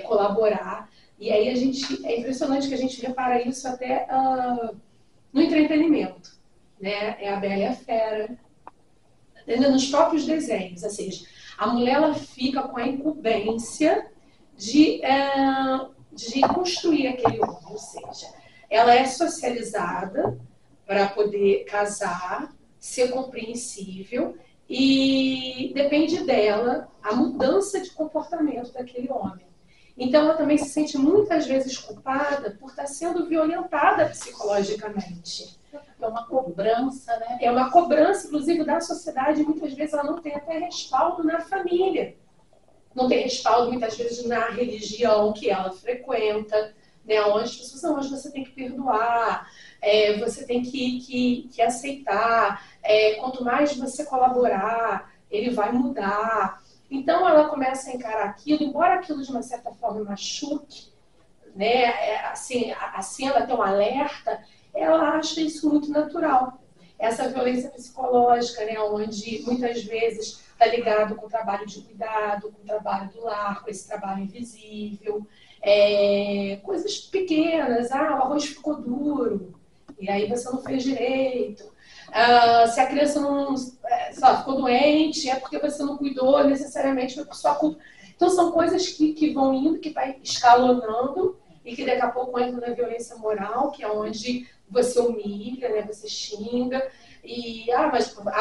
colaborar. E aí é impressionante que a gente repara isso até no entretenimento, né? É a Bela e a Fera, nos próprios desenhos, ou seja, a mulher ela fica com a incumbência de construir aquele homem, ou seja, ela é socializada para poder casar, ser compreensível e depende dela a mudança de comportamento daquele homem. Então ela também se sente muitas vezes culpada por estar sendo violentada psicologicamente. É uma cobrança, né? É uma cobrança, inclusive, da sociedade. Muitas vezes ela não tem até respaldo na família. Não tem respaldo, muitas vezes, na religião que ela frequenta, né? Onde as pessoas não, hoje você tem que perdoar, você tem que aceitar. Quanto mais você colaborar, ele vai mudar. Então ela começa a encarar aquilo, embora aquilo de uma certa forma machuque, né? Assim ela tem um alerta, ela acha isso muito natural. Essa violência psicológica, né, onde muitas vezes está ligado com o trabalho de cuidado, com o trabalho do lar, com esse trabalho invisível, coisas pequenas, o arroz ficou duro, e aí você não fez direito. Se a criança só ficou doente, é porque você não cuidou necessariamente, foi por sua culpa. Então são coisas que vão indo, que vai escalonando, e que daqui a pouco entra na violência moral, que é onde você humilha, né? Você xinga, e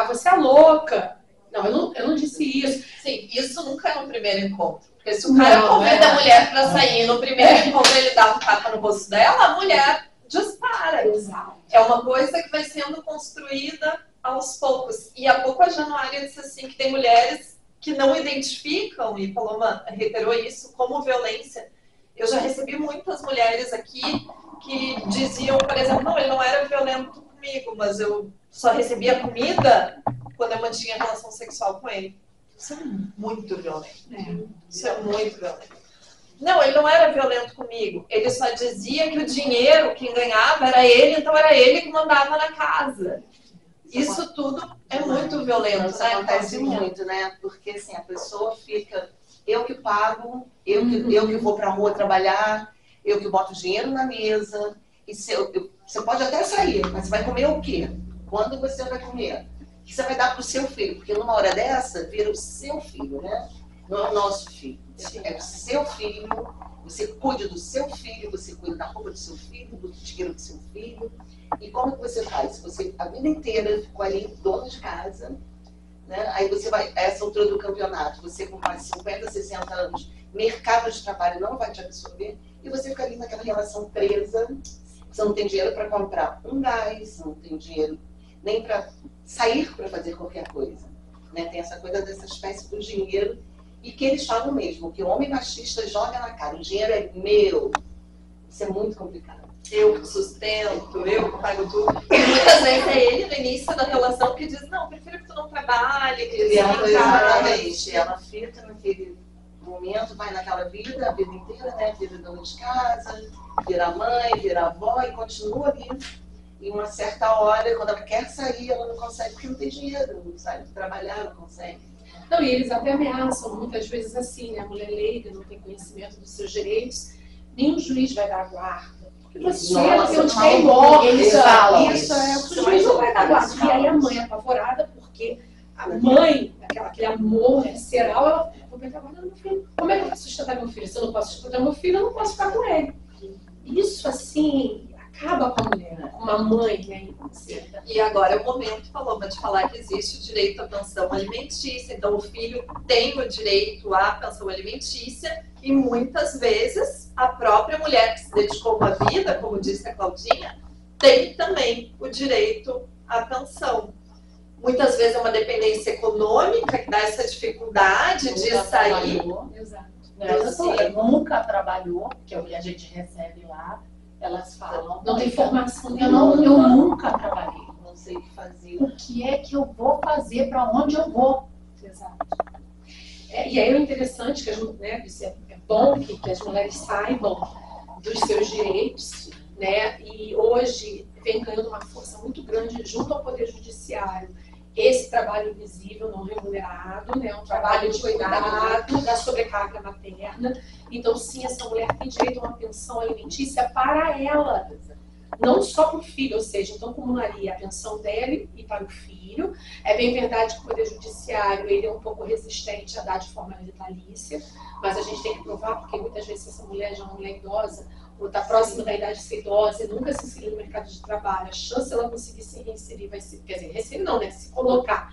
você é louca. Não, eu não disse isso. Sim, isso nunca é no primeiro encontro. Porque se o cara Não, convida a mulher pra sair, no primeiro encontro ele dá um tapa no rosto dela, a mulher dispara. Exato. É uma coisa que vai sendo construída aos poucos. E há pouco a Januária disse assim, que tem mulheres que não identificam, e Paloma reiterou isso, como violência. Eu já recebi muitas mulheres aqui que diziam, por exemplo, não, ele não era violento comigo, mas eu só recebia comida quando eu mantinha relação sexual com ele. Isso é muito violento. Isso é muito violento. Não, ele não era violento comigo. Ele só dizia que o dinheiro, quem ganhava era ele, então era ele que mandava na casa. Isso tudo é muito violento, Isso né? acontece muito, né? Porque assim, a pessoa fica, eu que pago, eu que vou pra rua trabalhar, eu que boto dinheiro na mesa. E você pode até sair, mas você vai comer o quê? Quando você vai comer? O que você vai dar pro seu filho? Porque numa hora dessa, vira o seu filho, né? Não é o nosso filho. É o seu filho. Você cuida do seu filho, você cuida da roupa do seu filho, do dinheiro do seu filho. E como que você faz? Você a vida inteira ficou ali dona de casa, né? Aí você vai, a essa altura do campeonato, você com mais de 50, 60 anos, mercado de trabalho não vai te absorver, e você fica ali naquela relação presa, você não tem dinheiro para comprar um gás, não tem dinheiro nem para sair para fazer qualquer coisa, né? Tem essa coisa dessa espécie do dinheiro, e que eles falam mesmo, que o homem machista joga na cara, o dinheiro é meu. Isso é muito complicado. Eu que sustento, eu que pago tudo. E muitas vezes é ele no início da relação que diz, não, prefiro que tu não trabalhe, que E ela, tu exatamente, ela fica naquele momento, vai naquela vida, a vida inteira, né? Vira dona de casa, vira mãe, vira avó e continua ali. E uma certa hora, quando ela quer sair, ela não consegue porque não tem dinheiro, não sabe trabalhar, não consegue. Não, e eles até ameaçam muitas vezes assim, né? A mulher leiga não tem conhecimento dos seus direitos, nenhum juiz vai dar guarda. Porque você Nossa, onde tem imóvel, eles falam isso é o que o juiz não vai dar guarda. E aí a mãe é apavorada porque a mãe, aquele amor visceral, ela vou pegar guarda do meu filho. Como é que eu vou sustentar meu filho? Se eu não posso sustentar meu filho, eu não posso ficar com ele. Isso assim acaba com a mulher, com uma mãe, né? E agora é o momento, Paloma, de falar que existe o direito à pensão alimentícia. Então, o filho tem o direito à pensão alimentícia e, muitas vezes, a própria mulher que se dedicou uma vida, como disse a Claudinha, tem também o direito à pensão. Muitas vezes é uma dependência econômica que dá essa dificuldade de sair. Exato. Nunca trabalhou, que a gente recebe lá. Elas falam, não tem formação. Eu nunca trabalhei. Não sei o que fazer. O que é que eu vou fazer? Para onde eu vou? Exato. E aí é interessante que isso é bom que as mulheres saibam dos seus direitos, né? E hoje vem ganhando uma força muito grande junto ao Poder Judiciário. Esse trabalho invisível, não remunerado, né? Um trabalho de cuidado da sobrecarga materna. Então, sim, essa mulher tem direito a uma pensão alimentícia para ela, não só para o filho, ou seja, então acumularia a pensão dele e para o filho. É bem verdade que o Poder Judiciário ele é um pouco resistente a dar de forma vitalícia, mas a gente tem que provar, porque muitas vezes essa mulher já é uma mulher idosa, ou está próxima da idade de ser idosa e nunca se inseriu no mercado de trabalho, a chance dela conseguir se reinserir, quer dizer, reinserir não, né? Se colocar,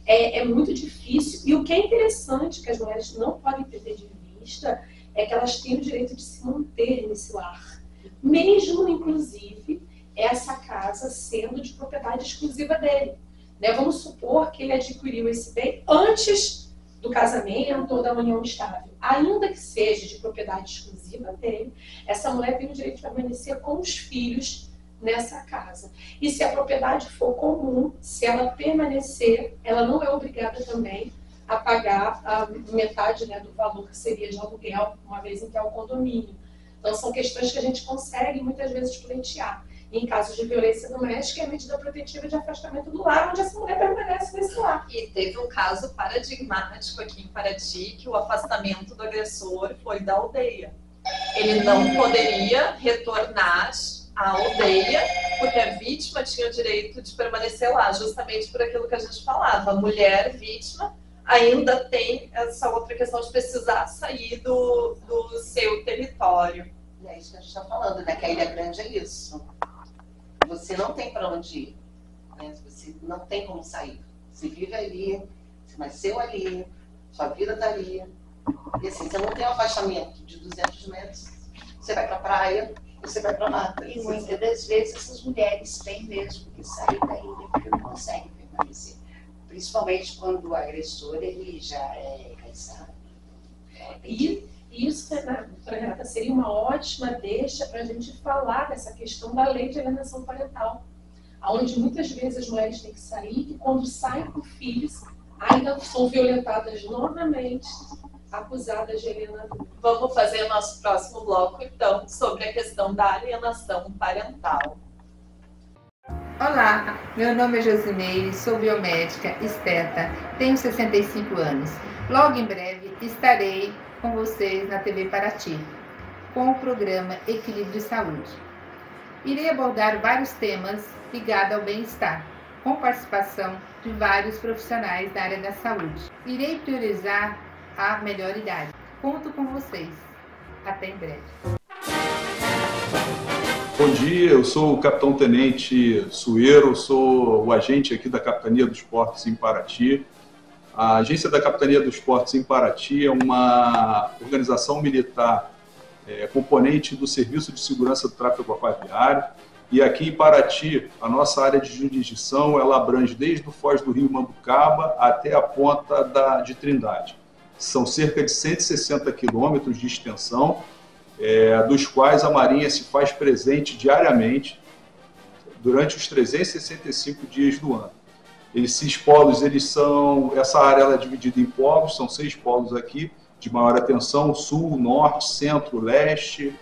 é muito difícil. E o que é interessante, que as mulheres não podem perder de vista, é que elas têm o direito de se manter nesse lar. Mesmo, inclusive, essa casa sendo de propriedade exclusiva dele. Né? Vamos supor que ele adquiriu esse bem antes do casamento ou da união estável. Ainda que seja de propriedade exclusiva dele, essa mulher tem o direito de permanecer com os filhos nessa casa. E se a propriedade for comum, se ela permanecer, ela não é obrigada também a pagar a metade, né, do valor que seria de aluguel, uma vez em que é o condomínio. Então, são questões que a gente consegue muitas vezes pleitear. E em casos de violência doméstica, é a medida protetiva de afastamento do lar, onde essa mulher permanece nesse lar. E teve um caso paradigmático aqui em Paraty, que o afastamento do agressor foi da aldeia. Ele não poderia retornar à aldeia, porque a vítima tinha o direito de permanecer lá, justamente por aquilo que a gente falava. A mulher vítima ainda tem essa outra questão de precisar sair do seu território. E é isso que a gente está falando, né? Que a Ilha Grande é isso. Você não tem para onde ir, né? Você não tem como sair. Você vive ali, você nasceu ali, sua vida está ali. E assim, você não tem um afastamento de 200 metros, você vai para a praia, você vai para a mata. E muitas das vezes essas mulheres têm mesmo que sair da ilha, porque não conseguem permanecer. Principalmente quando o agressor ele já é cansado. E isso, Renata, seria uma ótima deixa para a gente falar dessa questão da lei de alienação parental, onde muitas vezes as mulheres têm que sair e quando saem com filhos, ainda são violentadas novamente, acusadas de alienação. Vamos fazer nosso próximo bloco, então, sobre a questão da alienação parental. Olá, meu nome é Josimeire, sou biomédica, esteta, tenho 65 anos. Logo em breve estarei com vocês na TV Paraty, com o programa Equilíbrio Saúde. Irei abordar vários temas ligados ao bem-estar, com participação de vários profissionais da área da saúde. Irei priorizar a melhor idade. Conto com vocês. Até em breve. Bom dia, eu sou o Capitão Tenente Sueiro, sou o agente aqui da Capitania dos Portos em Paraty. A Agência da Capitania dos Portos em Paraty é uma organização militar componente do Serviço de Segurança do Tráfego Aquaviário. E aqui em Paraty, a nossa área de jurisdição, ela abrange desde o Foz do Rio Mambucaba até a ponta de Trindade. São cerca de 160 quilômetros de extensão, dos quais a Marinha se faz presente diariamente durante os 365 dias do ano. Esses polos, essa área ela é dividida em polos, são 6 polos aqui, de maior atenção: sul, norte, centro, leste,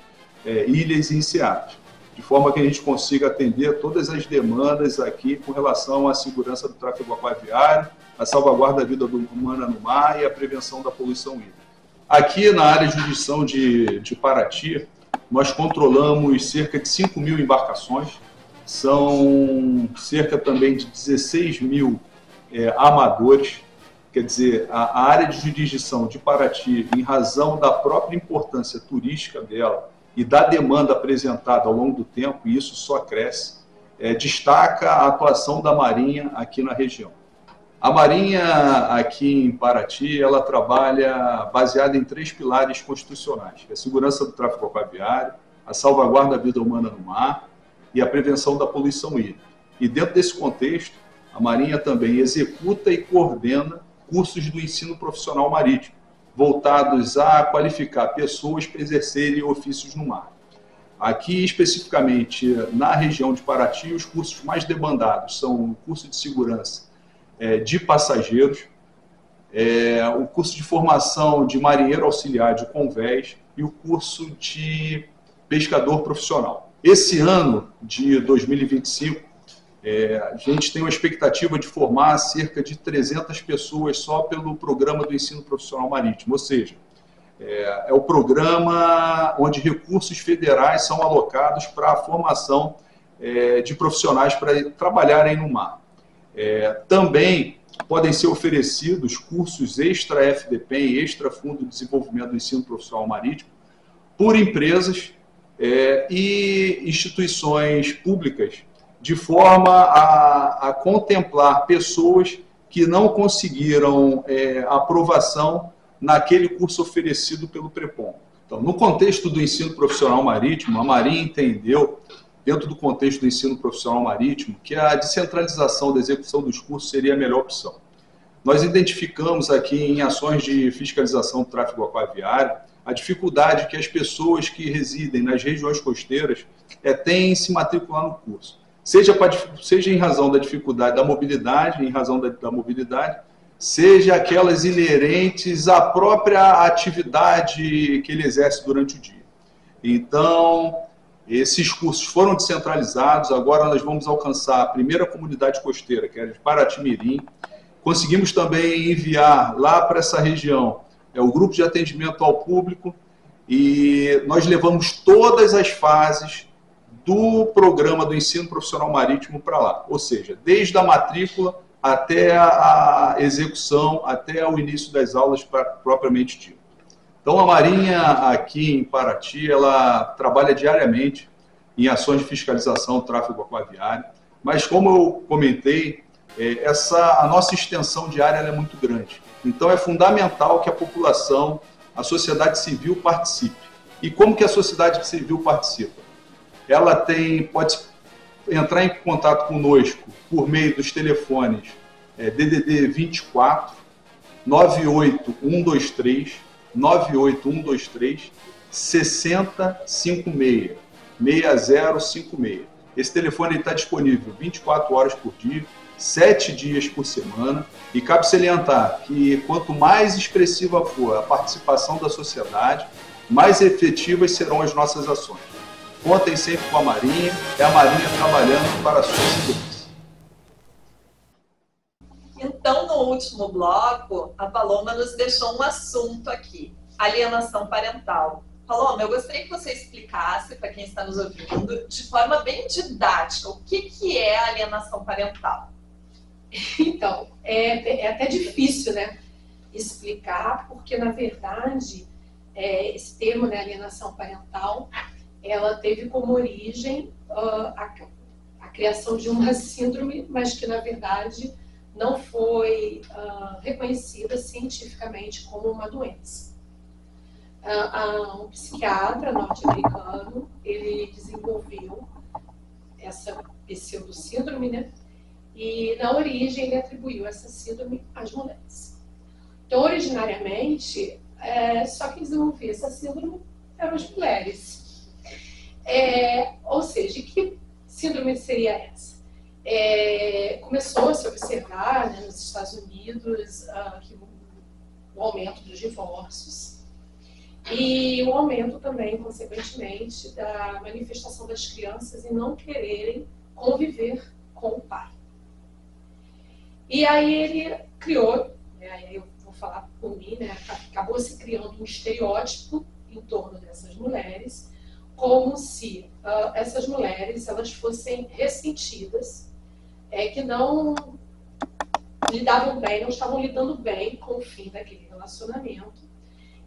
ilhas e enseadas, de forma que a gente consiga atender todas as demandas aqui com relação à segurança do tráfego aquaviário, a salvaguarda da vida humana no mar e a prevenção da poluição hídrica. Aqui na área de jurisdição de Paraty, nós controlamos cerca de 5.000 embarcações, são cerca também de 16.000 amadores. Quer dizer, a área de jurisdição de Paraty, em razão da própria importância turística dela e da demanda apresentada ao longo do tempo, e isso só cresce, destaca a atuação da Marinha aqui na região. A Marinha aqui em Paraty, ela trabalha baseada em 3 pilares constitucionais: a segurança do tráfego aquaviário, a salvaguarda da vida humana no mar e a prevenção da poluição hídrica. E dentro desse contexto, a Marinha também executa e coordena cursos do ensino profissional marítimo, voltados a qualificar pessoas para exercerem ofícios no mar. Aqui, especificamente na região de Paraty, os cursos mais demandados são o curso de segurança de passageiros, o curso de formação de marinheiro auxiliar de convés e o curso de pescador profissional. Esse ano de 2025, a gente tem uma expectativa de formar cerca de 300 pessoas só pelo programa do ensino profissional marítimo, ou seja, é o programa onde recursos federais são alocados para a formação de profissionais para trabalharem no mar. Também podem ser oferecidos cursos extra-FDP e extra-Fundo de Desenvolvimento do Ensino Profissional Marítimo por empresas e instituições públicas, de forma a contemplar pessoas que não conseguiram aprovação naquele curso oferecido pelo PREPOM. Então, no contexto do ensino profissional marítimo, a Marinha entendeu, dentro do contexto do ensino profissional marítimo, que a descentralização da execução dos cursos seria a melhor opção. Nós identificamos aqui em ações de fiscalização do tráfego aquaviário a dificuldade que as pessoas que residem nas regiões costeiras têm em se matricular no curso. Seja em razão da dificuldade da mobilidade, seja aquelas inerentes à própria atividade que ele exerce durante o dia. Então, esses cursos foram descentralizados, agora nós vamos alcançar a primeira comunidade costeira, que é de Paraty-Mirim. Conseguimos também enviar lá para essa região o grupo de atendimento ao público, e nós levamos todas as fases do programa do ensino profissional marítimo para lá, ou seja, desde a matrícula até a execução, até o início das aulas propriamente dito. Então, a Marinha aqui em Paraty, ela trabalha diariamente em ações de fiscalização do tráfego aquaviário, mas como eu comentei, a nossa extensão diária é muito grande. Então, é fundamental que a população a sociedade civil participe. E como que a sociedade civil participa? Ela pode entrar em contato conosco por meio dos telefones DDD 24 98123 6056. Esse telefone está disponível 24 horas por dia, 7 dias por semana, e cabe salientar que quanto mais expressiva for a participação da sociedade, mais efetivas serão as nossas ações. Contem sempre com a Marinha, é a Marinha trabalhando para a sua segurança. Então, no último bloco, a Paloma nos deixou um assunto aqui, alienação parental. Paloma, eu gostaria que você explicasse para quem está nos ouvindo, de forma bem didática, o que é alienação parental. Então, é até difícil, né, explicar, porque, na verdade, esse termo, né, alienação parental, ela teve como origem a criação de uma síndrome, mas que, na verdade, não foi reconhecida cientificamente como uma doença. Um psiquiatra norte-americano, ele desenvolveu essa pseudo-síndrome, né? E na origem ele atribuiu essa síndrome às mulheres. Então, originariamente, só quem desenvolvia essa síndrome eram as mulheres. Ou seja, que síndrome seria essa? Começou a se observar, né, nos Estados Unidos o aumento dos divórcios e o aumento também, consequentemente, da manifestação das crianças em não quererem conviver com o pai. E aí ele criou, né, aí eu vou falar por mim, né, acabou se criando um estereótipo em torno dessas mulheres, como se essas mulheres elas fossem ressentidas, que não lidavam bem, não estavam lidando bem com o fim daquele relacionamento.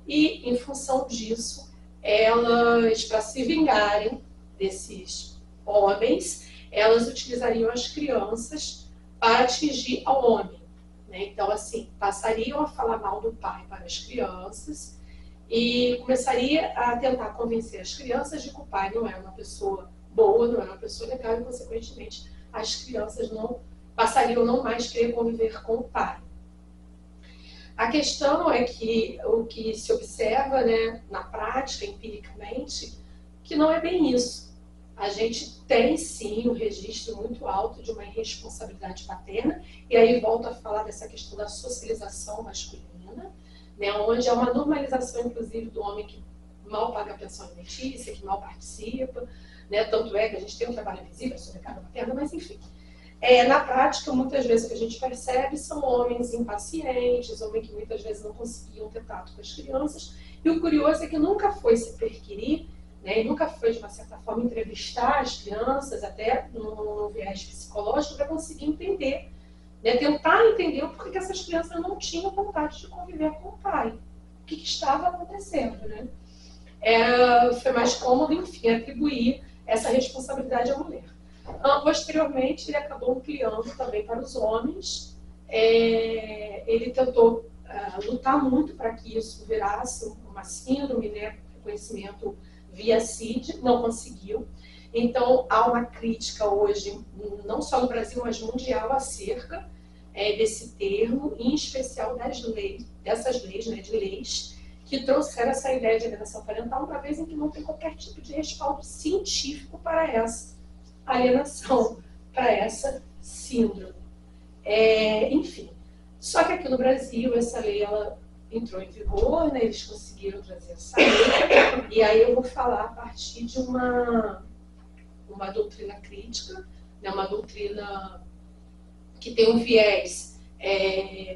E, em função disso, elas, para se vingarem desses homens, elas utilizariam as crianças para atingir ao homem, né? Então, assim, passariam a falar mal do pai para as crianças e começaria a tentar convencer as crianças de que o pai não era uma pessoa boa, não era uma pessoa legal e, consequentemente, as crianças passariam a não mais querer conviver com o pai. A questão é que o que se observa, né, na prática, empiricamente, que não é bem isso. A gente tem, sim, um registro muito alto de uma irresponsabilidade paterna, e aí volto a falar dessa questão da socialização masculina, né, onde há uma normalização, inclusive, do homem que mal paga a pensão alimentícia, que mal participa, né, tanto é que a gente tem um trabalho invisível sobre a carga paterna, mas enfim. Na prática, muitas vezes o que a gente percebe são homens impacientes, homens que muitas vezes não conseguiam ter tato com as crianças, e o curioso é que nunca foi se perquirir, né, e nunca foi, de uma certa forma, entrevistar as crianças, até no viés psicológico, para conseguir entender, né, tentar entender o porquê que essas crianças não tinham vontade de conviver com o pai, o que estava acontecendo, né? Foi mais cômodo, enfim, atribuir essa responsabilidade à mulher. Posteriormente, ele acabou ampliando também para os homens. Ele tentou lutar muito para que isso virasse uma síndrome, né, reconhecimento via CID, não conseguiu. Então, há uma crítica hoje, não só no Brasil, mas mundial, acerca desse termo, em especial dessas leis, né, de leis, que trouxeram essa ideia de alienação parental, uma vez em que não tem qualquer tipo de respaldo científico para essa alienação, para essa síndrome. Enfim, só que aqui no Brasil essa lei ela entrou em vigor, né, eles conseguiram trazer essa lei, e aí eu vou falar a partir de uma doutrina crítica, né, uma doutrina que tem um viés,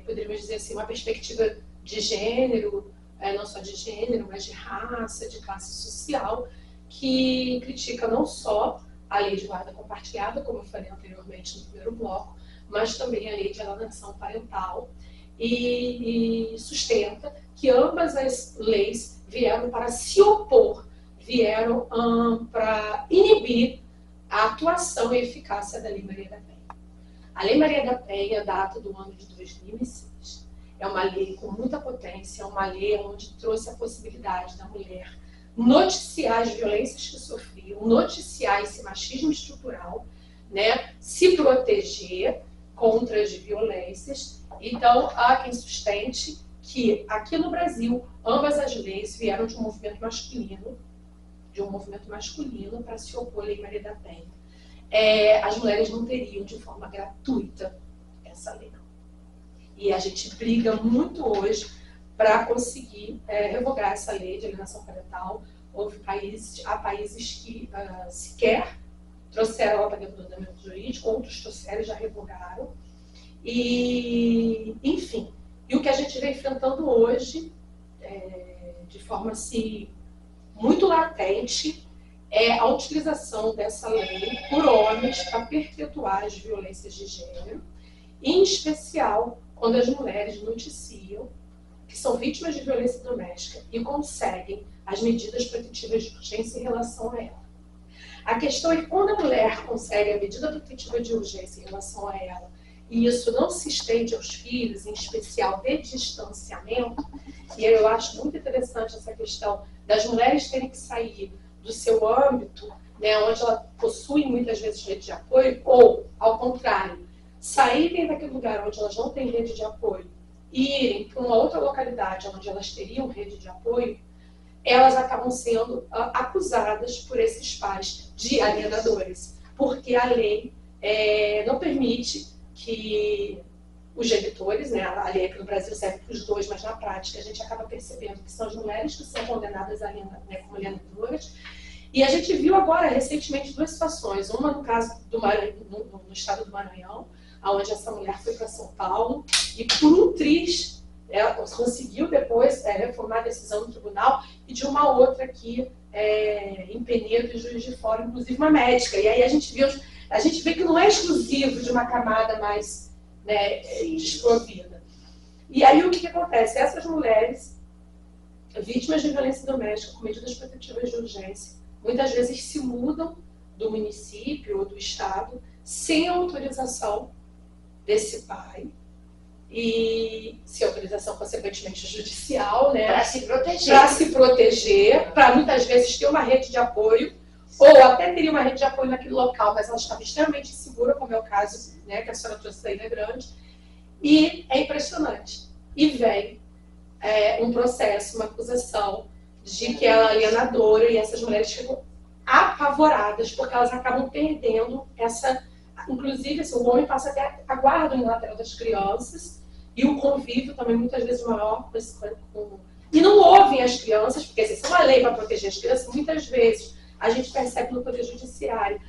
poderíamos dizer assim, uma perspectiva de gênero, não só de gênero, mas de raça, de classe social, que critica não só a lei de guarda compartilhada, como eu falei anteriormente no primeiro bloco, mas também a lei de alienação parental, e sustenta que ambas as leis vieram para se opor, vieram para inibir a atuação e eficácia da Lei Maria da Penha. A Lei Maria da Penha data do ano de 2006. é uma lei com muita potência, é uma lei onde trouxe a possibilidade da mulher noticiar as violências que sofriam, noticiar esse machismo estrutural, né, se proteger contra as violências. Então, há quem sustente que aqui no Brasil, ambas as leis vieram de um movimento masculino para se opor à Lei Maria da Penha. As mulheres não teriam de forma gratuita essa lei. E a gente briga muito hoje para conseguir revogar essa lei de alienação parental. Há países que sequer trouxeram ela para dentro do ordenamento jurídico, outros trouxeram e já revogaram. E, enfim, e o que a gente vem enfrentando hoje, de forma assim, muito latente, é a utilização dessa lei por homens para perpetuar as violências de gênero, em especial quando as mulheres noticiam que são vítimas de violência doméstica e conseguem as medidas protetivas de urgência em relação a ela. A questão é que quando a mulher consegue a medida protetiva de urgência em relação a ela, e isso não se estende aos filhos, em especial de distanciamento, e eu acho muito interessante essa questão das mulheres terem que sair do seu âmbito, né, onde ela possui muitas vezes rede de apoio, ou, ao contrário, saírem daquele lugar onde elas não têm rede de apoio e irem para uma outra localidade onde elas teriam rede de apoio, elas acabam sendo acusadas por esses pais de alienadores, porque a lei não permite que os genitores, né, a lei aqui no Brasil serve para os dois, mas na prática a gente acaba percebendo que são as mulheres que são condenadas como alienadoras. E a gente viu agora, recentemente, duas situações. Uma no caso no estado do Maranhão, onde essa mulher foi para São Paulo e por um triz ela conseguiu depois reformar a decisão do tribunal, e de uma outra aqui em Penedo e Juiz de Fora, inclusive uma médica. E aí a gente vê que não é exclusivo de uma camada mais, né, desprovida. E aí o que acontece? Essas mulheres, vítimas de violência doméstica com medidas protetivas de urgência, muitas vezes se mudam do município ou do estado sem autorização desse pai, e sem autorização, consequentemente, judicial, né? Para se proteger. Para se proteger, para muitas vezes ter uma rede de apoio, ou até teria uma rede de apoio naquele local, mas ela estava extremamente insegura, como é o caso, né, que a senhora trouxe da Ilha Grande. E é impressionante. E vem um processo, uma acusação de que ela é alienadora, e essas mulheres ficam apavoradas, porque elas acabam perdendo essa... Inclusive, assim, o homem passa até a guarda unilateral das crianças, e o convívio também muitas vezes maior e não ouvem as crianças, porque assim, se é uma lei para proteger as crianças, muitas vezes a gente percebe no Poder Judiciário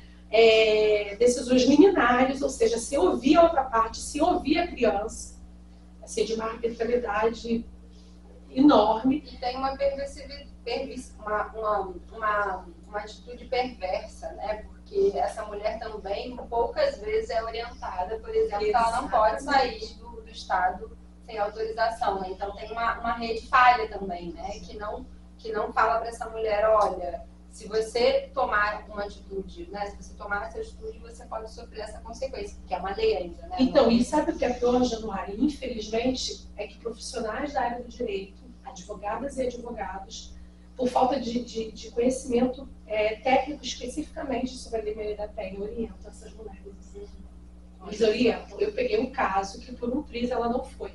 decisões liminares, ou seja, se ouvir a outra parte, se ouvir a criança, assim, de uma arbitrariedade enorme. E tem uma uma atitude perversa, né? Porque essa mulher também poucas vezes é orientada, por exemplo, que ela não pode sair do estado sem autorização, né? Então tem uma rede falha também, né? Que não fala para essa mulher, olha, se você tomar uma atitude, né? Se você tomar essa atitude, você pode sofrer essa consequência, porque é uma lei ainda, né? Então, e sabe o que é pior, Januária? Infelizmente, é que profissionais da área do direito, advogadas e advogados, por falta de conhecimento técnico especificamente sobre a Lei Maria da Penha, orientam essas mulheres. Eles orientam. Eu peguei um caso que por um triz ela não foi.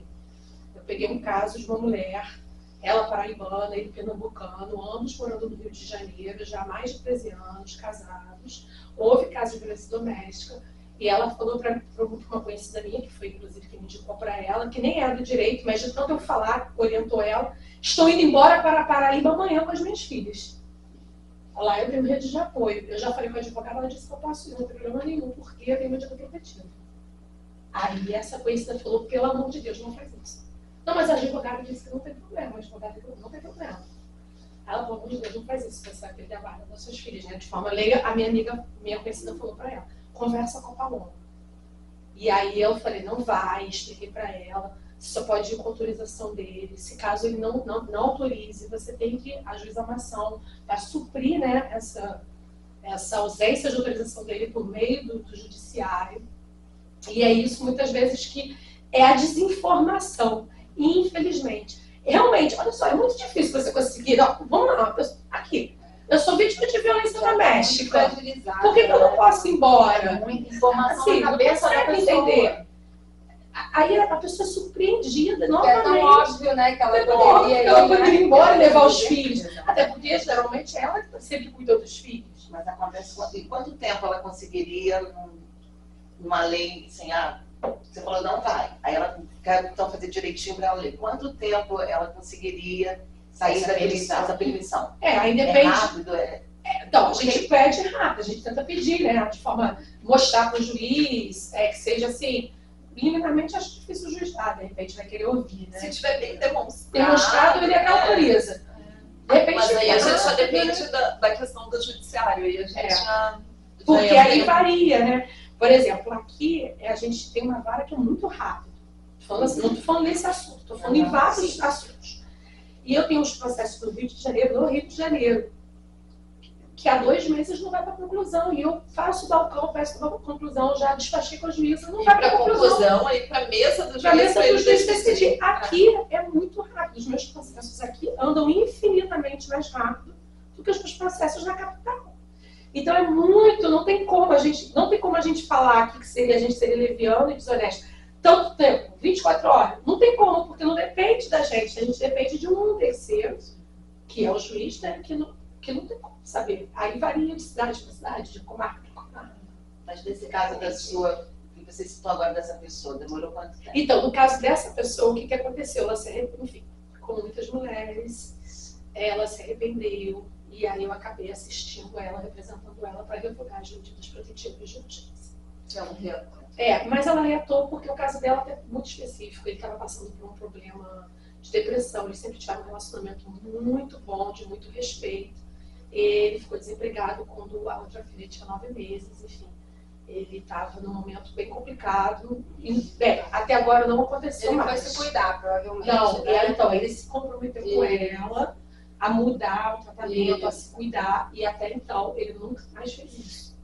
Eu peguei um caso de uma mulher, ela paraibana, ele pernambucano, ambos morando no Rio de Janeiro, já há mais de 13 anos, casados. Houve caso de violência doméstica, e ela falou para uma conhecida minha, que foi inclusive quem me indicou para ela, que nem era do direito, mas de tanto eu falar, orientou ela, estou indo embora para Paraíba amanhã com as minhas filhas. Lá eu tenho rede de apoio. Eu já falei com a advogada, ela disse que eu posso ir, não tem problema nenhum, porque eu tenho medida protetiva. Aí essa conhecida falou, pelo amor de Deus, não faz isso. Não, mas a advogada disse que não tem problema, a advogada falou, não tem problema. Ela, pelo amor de Deus, não faz isso, você vai perder a guarda das suas filhas, né? De forma leiga, a minha conhecida falou para ela, conversa com a Paloma. E aí eu falei, não vai, expliquei para ela, só pode ir com autorização dele. Se caso ele não autorize, você tem que ajuizar uma ação para suprir, né, essa ausência de autorização dele por meio do judiciário. E é isso muitas vezes que é a desinformação. infelizmente. Realmente, olha só, é muito difícil você conseguir, ó, vamos lá, aqui, eu sou vítima de violência doméstica, por que eu não posso ir embora? Muita informação Assim, na cabeça da pessoa. entender. Aí a pessoa é surpreendida, É novamente. tão óbvio, né, que ela Ela poderia ir embora e levar os filhos. Exatamente. Até porque, geralmente, ela que sempre cuidou dos filhos. Mas acontece, em quanto tempo ela conseguiria, numa lei, assim, você falou, não vai. Aí ela quer então fazer direitinho para ela ler. Quanto tempo ela conseguiria sair dessa permissão? Aí É depende. rápido? Então, a gente pede rápido, a gente tenta pedir, né? De forma, mostrar para o juiz, que seja assim. Minimamente, acho difícil o juiz de repente vai querer ouvir, né? Se tiver bem demonstrado. Demonstrado, ele até autoriza. De repente, Mas aí a gente já rápido, depende né? da questão do judiciário. E a gente já. Porque já aí entra. varia, né? Por exemplo, aqui a gente tem uma vara que é muito rápida. Não estou falando nesse assunto, estou falando em vários assuntos. E eu tenho os processos do Rio de Janeiro, que há 2 meses não vai para conclusão. E eu faço o balcão, peço para conclusão, já despachei com a juíza, não vai para conclusão. Aí para a mesa do juiz. Para a mesa pra do ele juiz decidir. decidir. Aqui é muito rápido. Os meus processos aqui andam infinitamente mais rápido do que os meus processos na capital. Então é muito, não tem como a gente falar aqui que a gente seria leviano e desonesto. Tanto tempo, 24 horas, não tem como, porque não depende da gente, a gente depende de um terceiro, que é o juiz, né, que não tem como saber. Aí varia de cidade para cidade, de comarca para comarca. Mas nesse caso da sua, que você citou agora dessa pessoa, demorou quanto tempo? Então, no caso dessa pessoa, o que aconteceu? Ela se arrependeu, enfim, como muitas mulheres, ela se arrependeu. E aí eu acabei assistindo ela, representando ela para revogar as medidas protetivas de urgência. Mas ela reatou porque o caso dela é muito específico. Ele estava passando por um problema de depressão. Eles sempre tiveram um relacionamento muito bom, de muito respeito. Ele ficou desempregado quando a outra filha tinha 9 meses, enfim. Ele estava num momento bem complicado. E, até agora não aconteceu Ele mais. vai se cuidar, provavelmente. Não, né? então, ele se comprometeu com ela a mudar o tratamento, a se cuidar, e até então ele nunca mais fez isso.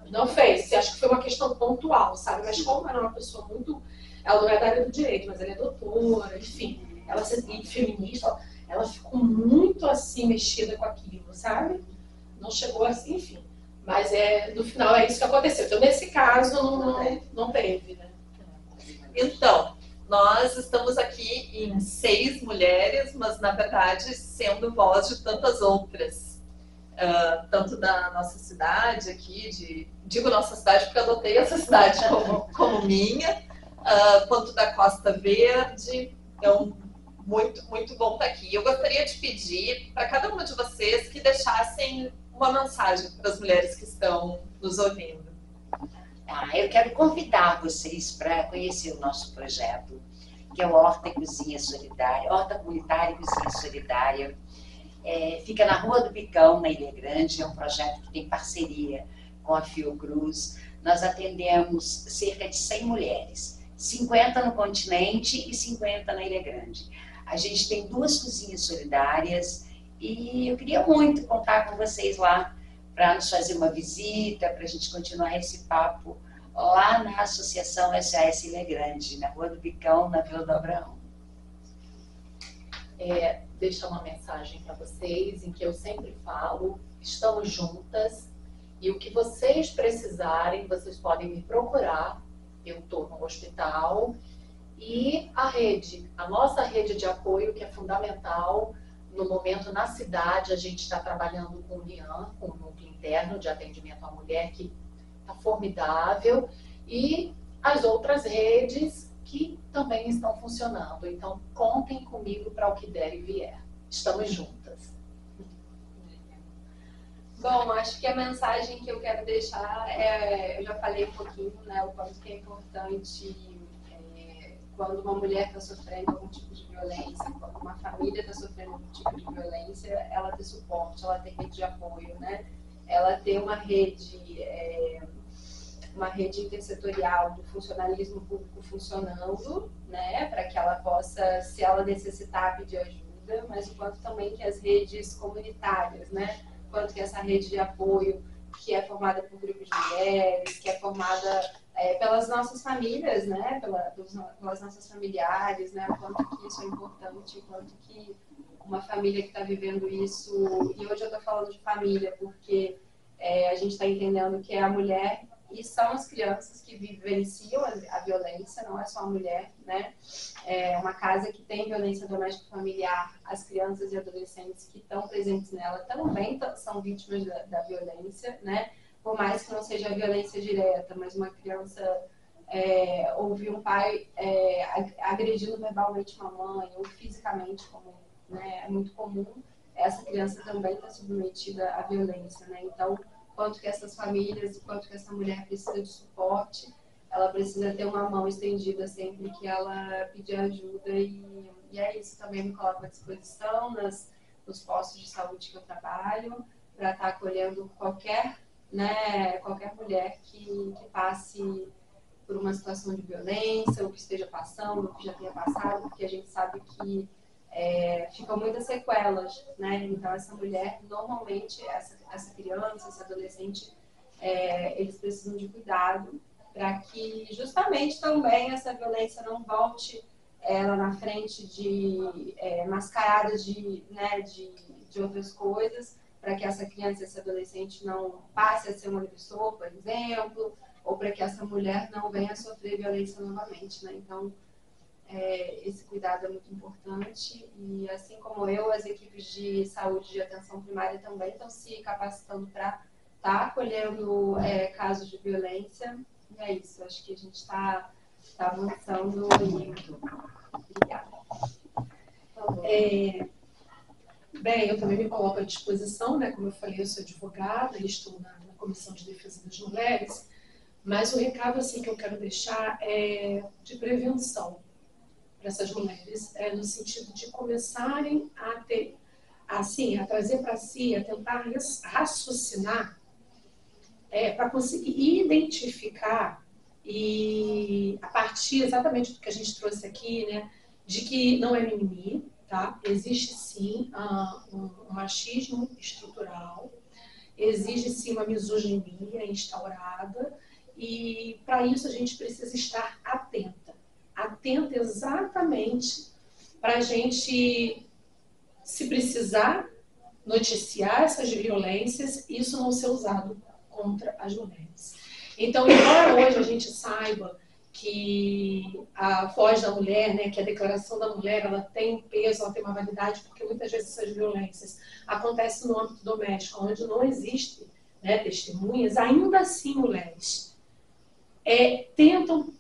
Não fez. Acho que foi uma questão pontual, sabe? Mas como era uma pessoa muito... Ela não é da área do direito, mas ela é doutora, enfim. Ela é feminista, ela ficou muito assim, mexida com aquilo, sabe? Não chegou assim, enfim. Mas no final é isso que aconteceu. Então, nesse caso, não teve, né? Então, nós estamos aqui em 6 mulheres, mas na verdade sendo voz de tantas outras. Tanto da nossa cidade aqui, digo nossa cidade porque eu adotei essa cidade como minha, quanto da Costa Verde. Então, muito, muito bom estar aqui. Eu gostaria de pedir para cada uma de vocês que deixassem uma mensagem para as mulheres que estão nos ouvindo. Eu quero convidar vocês para conhecer o nosso projeto, que é o Horta e Cozinha Solidária, Horta Comunitária e Cozinha Solidária. Fica na Rua do Bicão, na Ilha Grande. É um projeto que tem parceria com a Fiocruz. Nós atendemos cerca de 100 mulheres, 50 no continente e 50 na Ilha Grande. A gente tem 2 cozinhas solidárias e eu queria muito contar com vocês lá para nos fazer uma visita, para a gente continuar esse papo lá na Associação SOS Ilha Grande, na Rua do Bicão, na Vila do Abraão. Deixar uma mensagem para vocês, em que eu sempre falo, estamos juntas, e o que vocês precisarem, vocês podem me procurar. Eu estou no hospital, e a nossa rede de apoio, que é fundamental. No momento, na cidade, a gente está trabalhando com o NIAN, com o Núcleo Interno de Atendimento à Mulher, que está formidável, e as outras redes que também estão funcionando. Então, contem comigo para o que der e vier. Estamos juntas. Bom, acho que a mensagem que eu quero deixar eu já falei um pouquinho, né, o quanto que é importante quando uma mulher está sofrendo algum tipo de violência, quando uma família está sofrendo algum tipo de violência, ela ter suporte, ela ter rede de apoio, né? Ela ter uma rede intersetorial do funcionalismo público funcionando, né? Para que ela possa, se ela necessitar, pedir ajuda, mas o quanto também que as redes comunitárias, né? Quanto que essa rede de apoio, que é formada por grupos de mulheres, que é formada pelas nossas famílias, né? Pelas nossas familiares, né? O quanto que isso é importante, o quanto que uma família que está vivendo isso... E hoje eu estou falando de família, porque a gente está entendendo que é a mulher e são as crianças que vivenciam a violência, não é só a mulher, né? Uma casa que tem violência doméstica familiar, as crianças e adolescentes que estão presentes nela também são vítimas da violência, né? Por mais que não seja violência direta, mas uma criança ouvir um pai agredindo verbalmente uma mãe ou fisicamente, como, né, é muito comum, essa criança também está submetida à violência, né? Então, quanto que essas famílias, quanto que essa mulher precisa de suporte, ela precisa ter uma mão estendida sempre que ela pedir ajuda e é isso, também me coloco à disposição nos postos de saúde que eu trabalho, para estar acolhendo qualquer mulher que passe por uma situação de violência, ou que esteja passando, ou que já tenha passado, porque a gente sabe que ficam muitas sequelas, né? Então, essa mulher, normalmente, essa criança, esse adolescente, eles precisam de cuidado para que, justamente, também essa violência não volte lá na frente mascarada de outras coisas, para que essa criança, esse adolescente não passe a ser um agressor, por exemplo, ou para que essa mulher não venha a sofrer violência novamente, né? Então, esse cuidado é muito importante e, assim como eu, as equipes de saúde de atenção primária também estão se capacitando para estar acolhendo casos de violência. E é isso, acho que a gente está avançando muito. Obrigada. Bem, eu também me coloco à disposição, né? Como eu falei, eu sou advogada e estou na Comissão de Defesa das Mulheres, mas o recado assim, que eu quero deixar é de prevenção para essas mulheres, no sentido de começarem a trazer para si, a tentar raciocinar, para conseguir identificar e a partir exatamente do que a gente trouxe aqui, né, de que não é mimimi, tá? Existe sim um machismo estrutural, existe sim uma misoginia instaurada e para isso a gente precisa estar atenta exatamente para a gente, se precisar, noticiar essas violências, isso não ser usado contra as mulheres. Então, embora hoje a gente saiba que a voz da mulher, né, que a declaração da mulher, ela tem um peso, ela tem uma validade, porque muitas vezes essas violências acontecem no âmbito doméstico, onde não existe, né, testemunhas, ainda assim mulheres tentam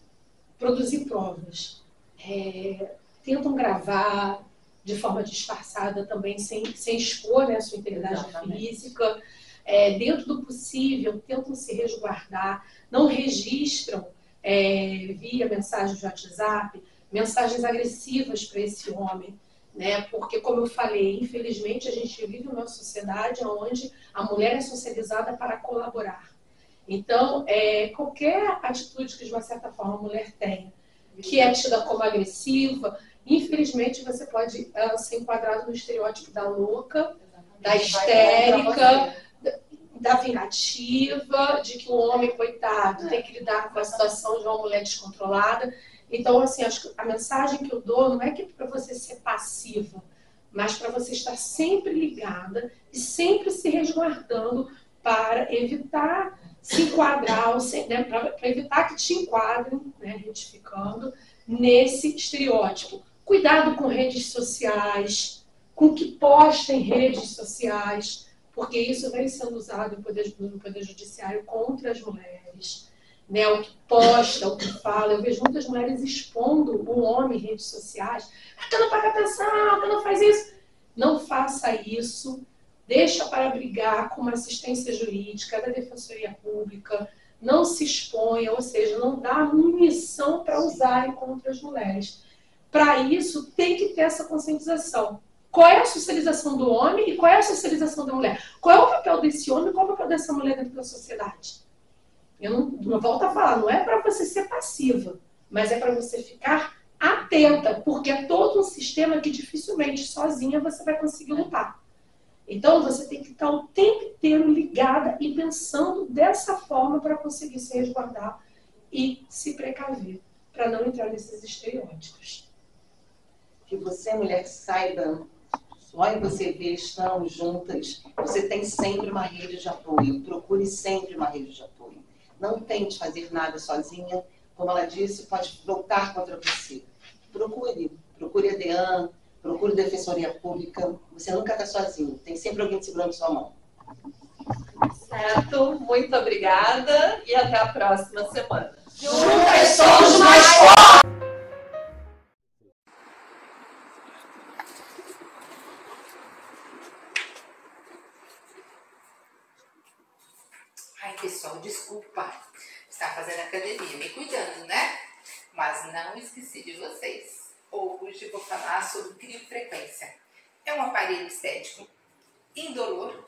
produzir provas, tentam gravar de forma disfarçada também, sem expor, né, a sua integridade física, dentro do possível, tentam se resguardar, não registram via mensagem de WhatsApp, mensagens agressivas para esse homem, né? Porque, como eu falei, infelizmente a gente vive numa sociedade onde a mulher é socializada para colaborar. Então, qualquer atitude que de uma certa forma a mulher tenha, que é tida como agressiva, infelizmente você pode ser enquadrado no estereótipo da louca, da histérica, da vingativa, de que o homem, coitado, tem que lidar com a situação de uma mulher descontrolada. Então, assim, acho que a mensagem que eu dou não é que para você ser passiva, mas para você estar sempre ligada e sempre se resguardando para evitar se enquadrar, né, para evitar que te enquadrem, né, retificando, nesse estereótipo. Cuidado com redes sociais, com o que posta em redes sociais, porque isso vem sendo usado no Poder Judiciário contra as mulheres. Né, o que posta, o que fala. Eu vejo muitas mulheres expondo o homem em redes sociais. Tu não paga atenção, tu não faz isso. Não faça isso. Deixa para brigar com uma assistência jurídica da Defensoria Pública. Não se exponha, ou seja, não dá munição para usarem contra as mulheres. Para isso, tem que ter essa conscientização. Qual é a socialização do homem e qual é a socialização da mulher? Qual é o papel desse homem e qual é o papel dessa mulher dentro da sociedade? Eu não volto a falar, não é para você ser passiva, mas é para você ficar atenta, porque é todo um sistema que dificilmente sozinha você vai conseguir lutar. Então você tem que estar o tempo inteiro ligada e pensando dessa forma para conseguir se resguardar e se precaver para não entrar nesses estereótipos. Que você, mulher, saiba, só em você ver, estamos juntas, você tem sempre uma rede de apoio. Procure sempre uma rede de apoio. Não tente fazer nada sozinha. Como ela disse, pode voltar contra você. Procure a DEAN, procure a Defensoria Pública. Você nunca está sozinho. Tem sempre alguém segurando sua mão. Certo, muito obrigada e até a próxima semana. Juntas somos mais fortes! Ai, pessoal, desculpa. Estava fazendo academia, me cuidando, né? Mas não esqueci de vocês. Hoje vou falar sobre criofrequência. É um aparelho estético indolor.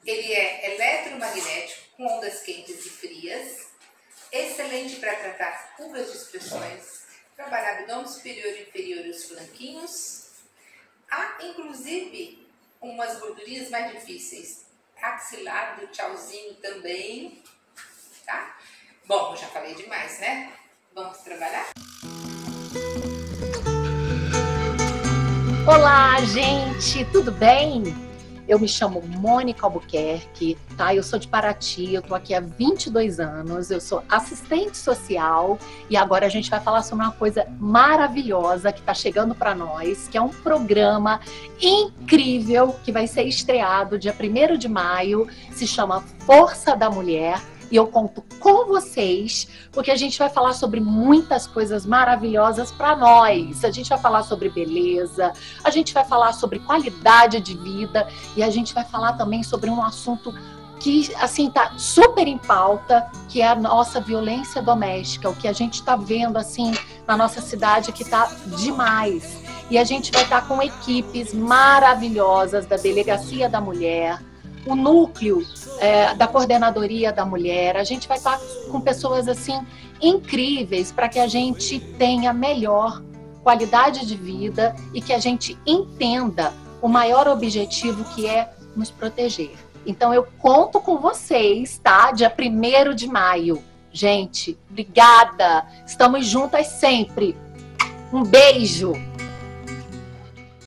Ele é eletromagnético com ondas quentes e frias. Excelente para tratar curvas de expressões, trabalhar abdômen superior e inferior e os flanquinhos. Há, inclusive, umas gordurinhas mais difíceis. Axilar do tchauzinho também, tá? Bom, já falei demais, né? Vamos trabalhar? Olá, gente, tudo bem? Eu me chamo Mônica Albuquerque, tá? Eu sou de Paraty, eu tô aqui há 22 anos, eu sou assistente social e agora a gente vai falar sobre uma coisa maravilhosa que tá chegando para nós, que é um programa incrível que vai ser estreado dia 1º de maio, se chama Força da Mulher. E eu conto com vocês, porque a gente vai falar sobre muitas coisas maravilhosas para nós. A gente vai falar sobre beleza, a gente vai falar sobre qualidade de vida e a gente vai falar também sobre um assunto que, assim, tá super em pauta, que é a nossa violência doméstica, o que a gente está vendo, assim, na nossa cidade que tá demais. E a gente vai estar com equipes maravilhosas da Delegacia da Mulher, o núcleo da Coordenadoria da Mulher. A gente vai estar com pessoas assim incríveis para que a gente tenha melhor qualidade de vida e que a gente entenda o maior objetivo, que é nos proteger. Então eu conto com vocês, tá? Dia 1º de maio. Gente, obrigada! Estamos juntas sempre. Um beijo!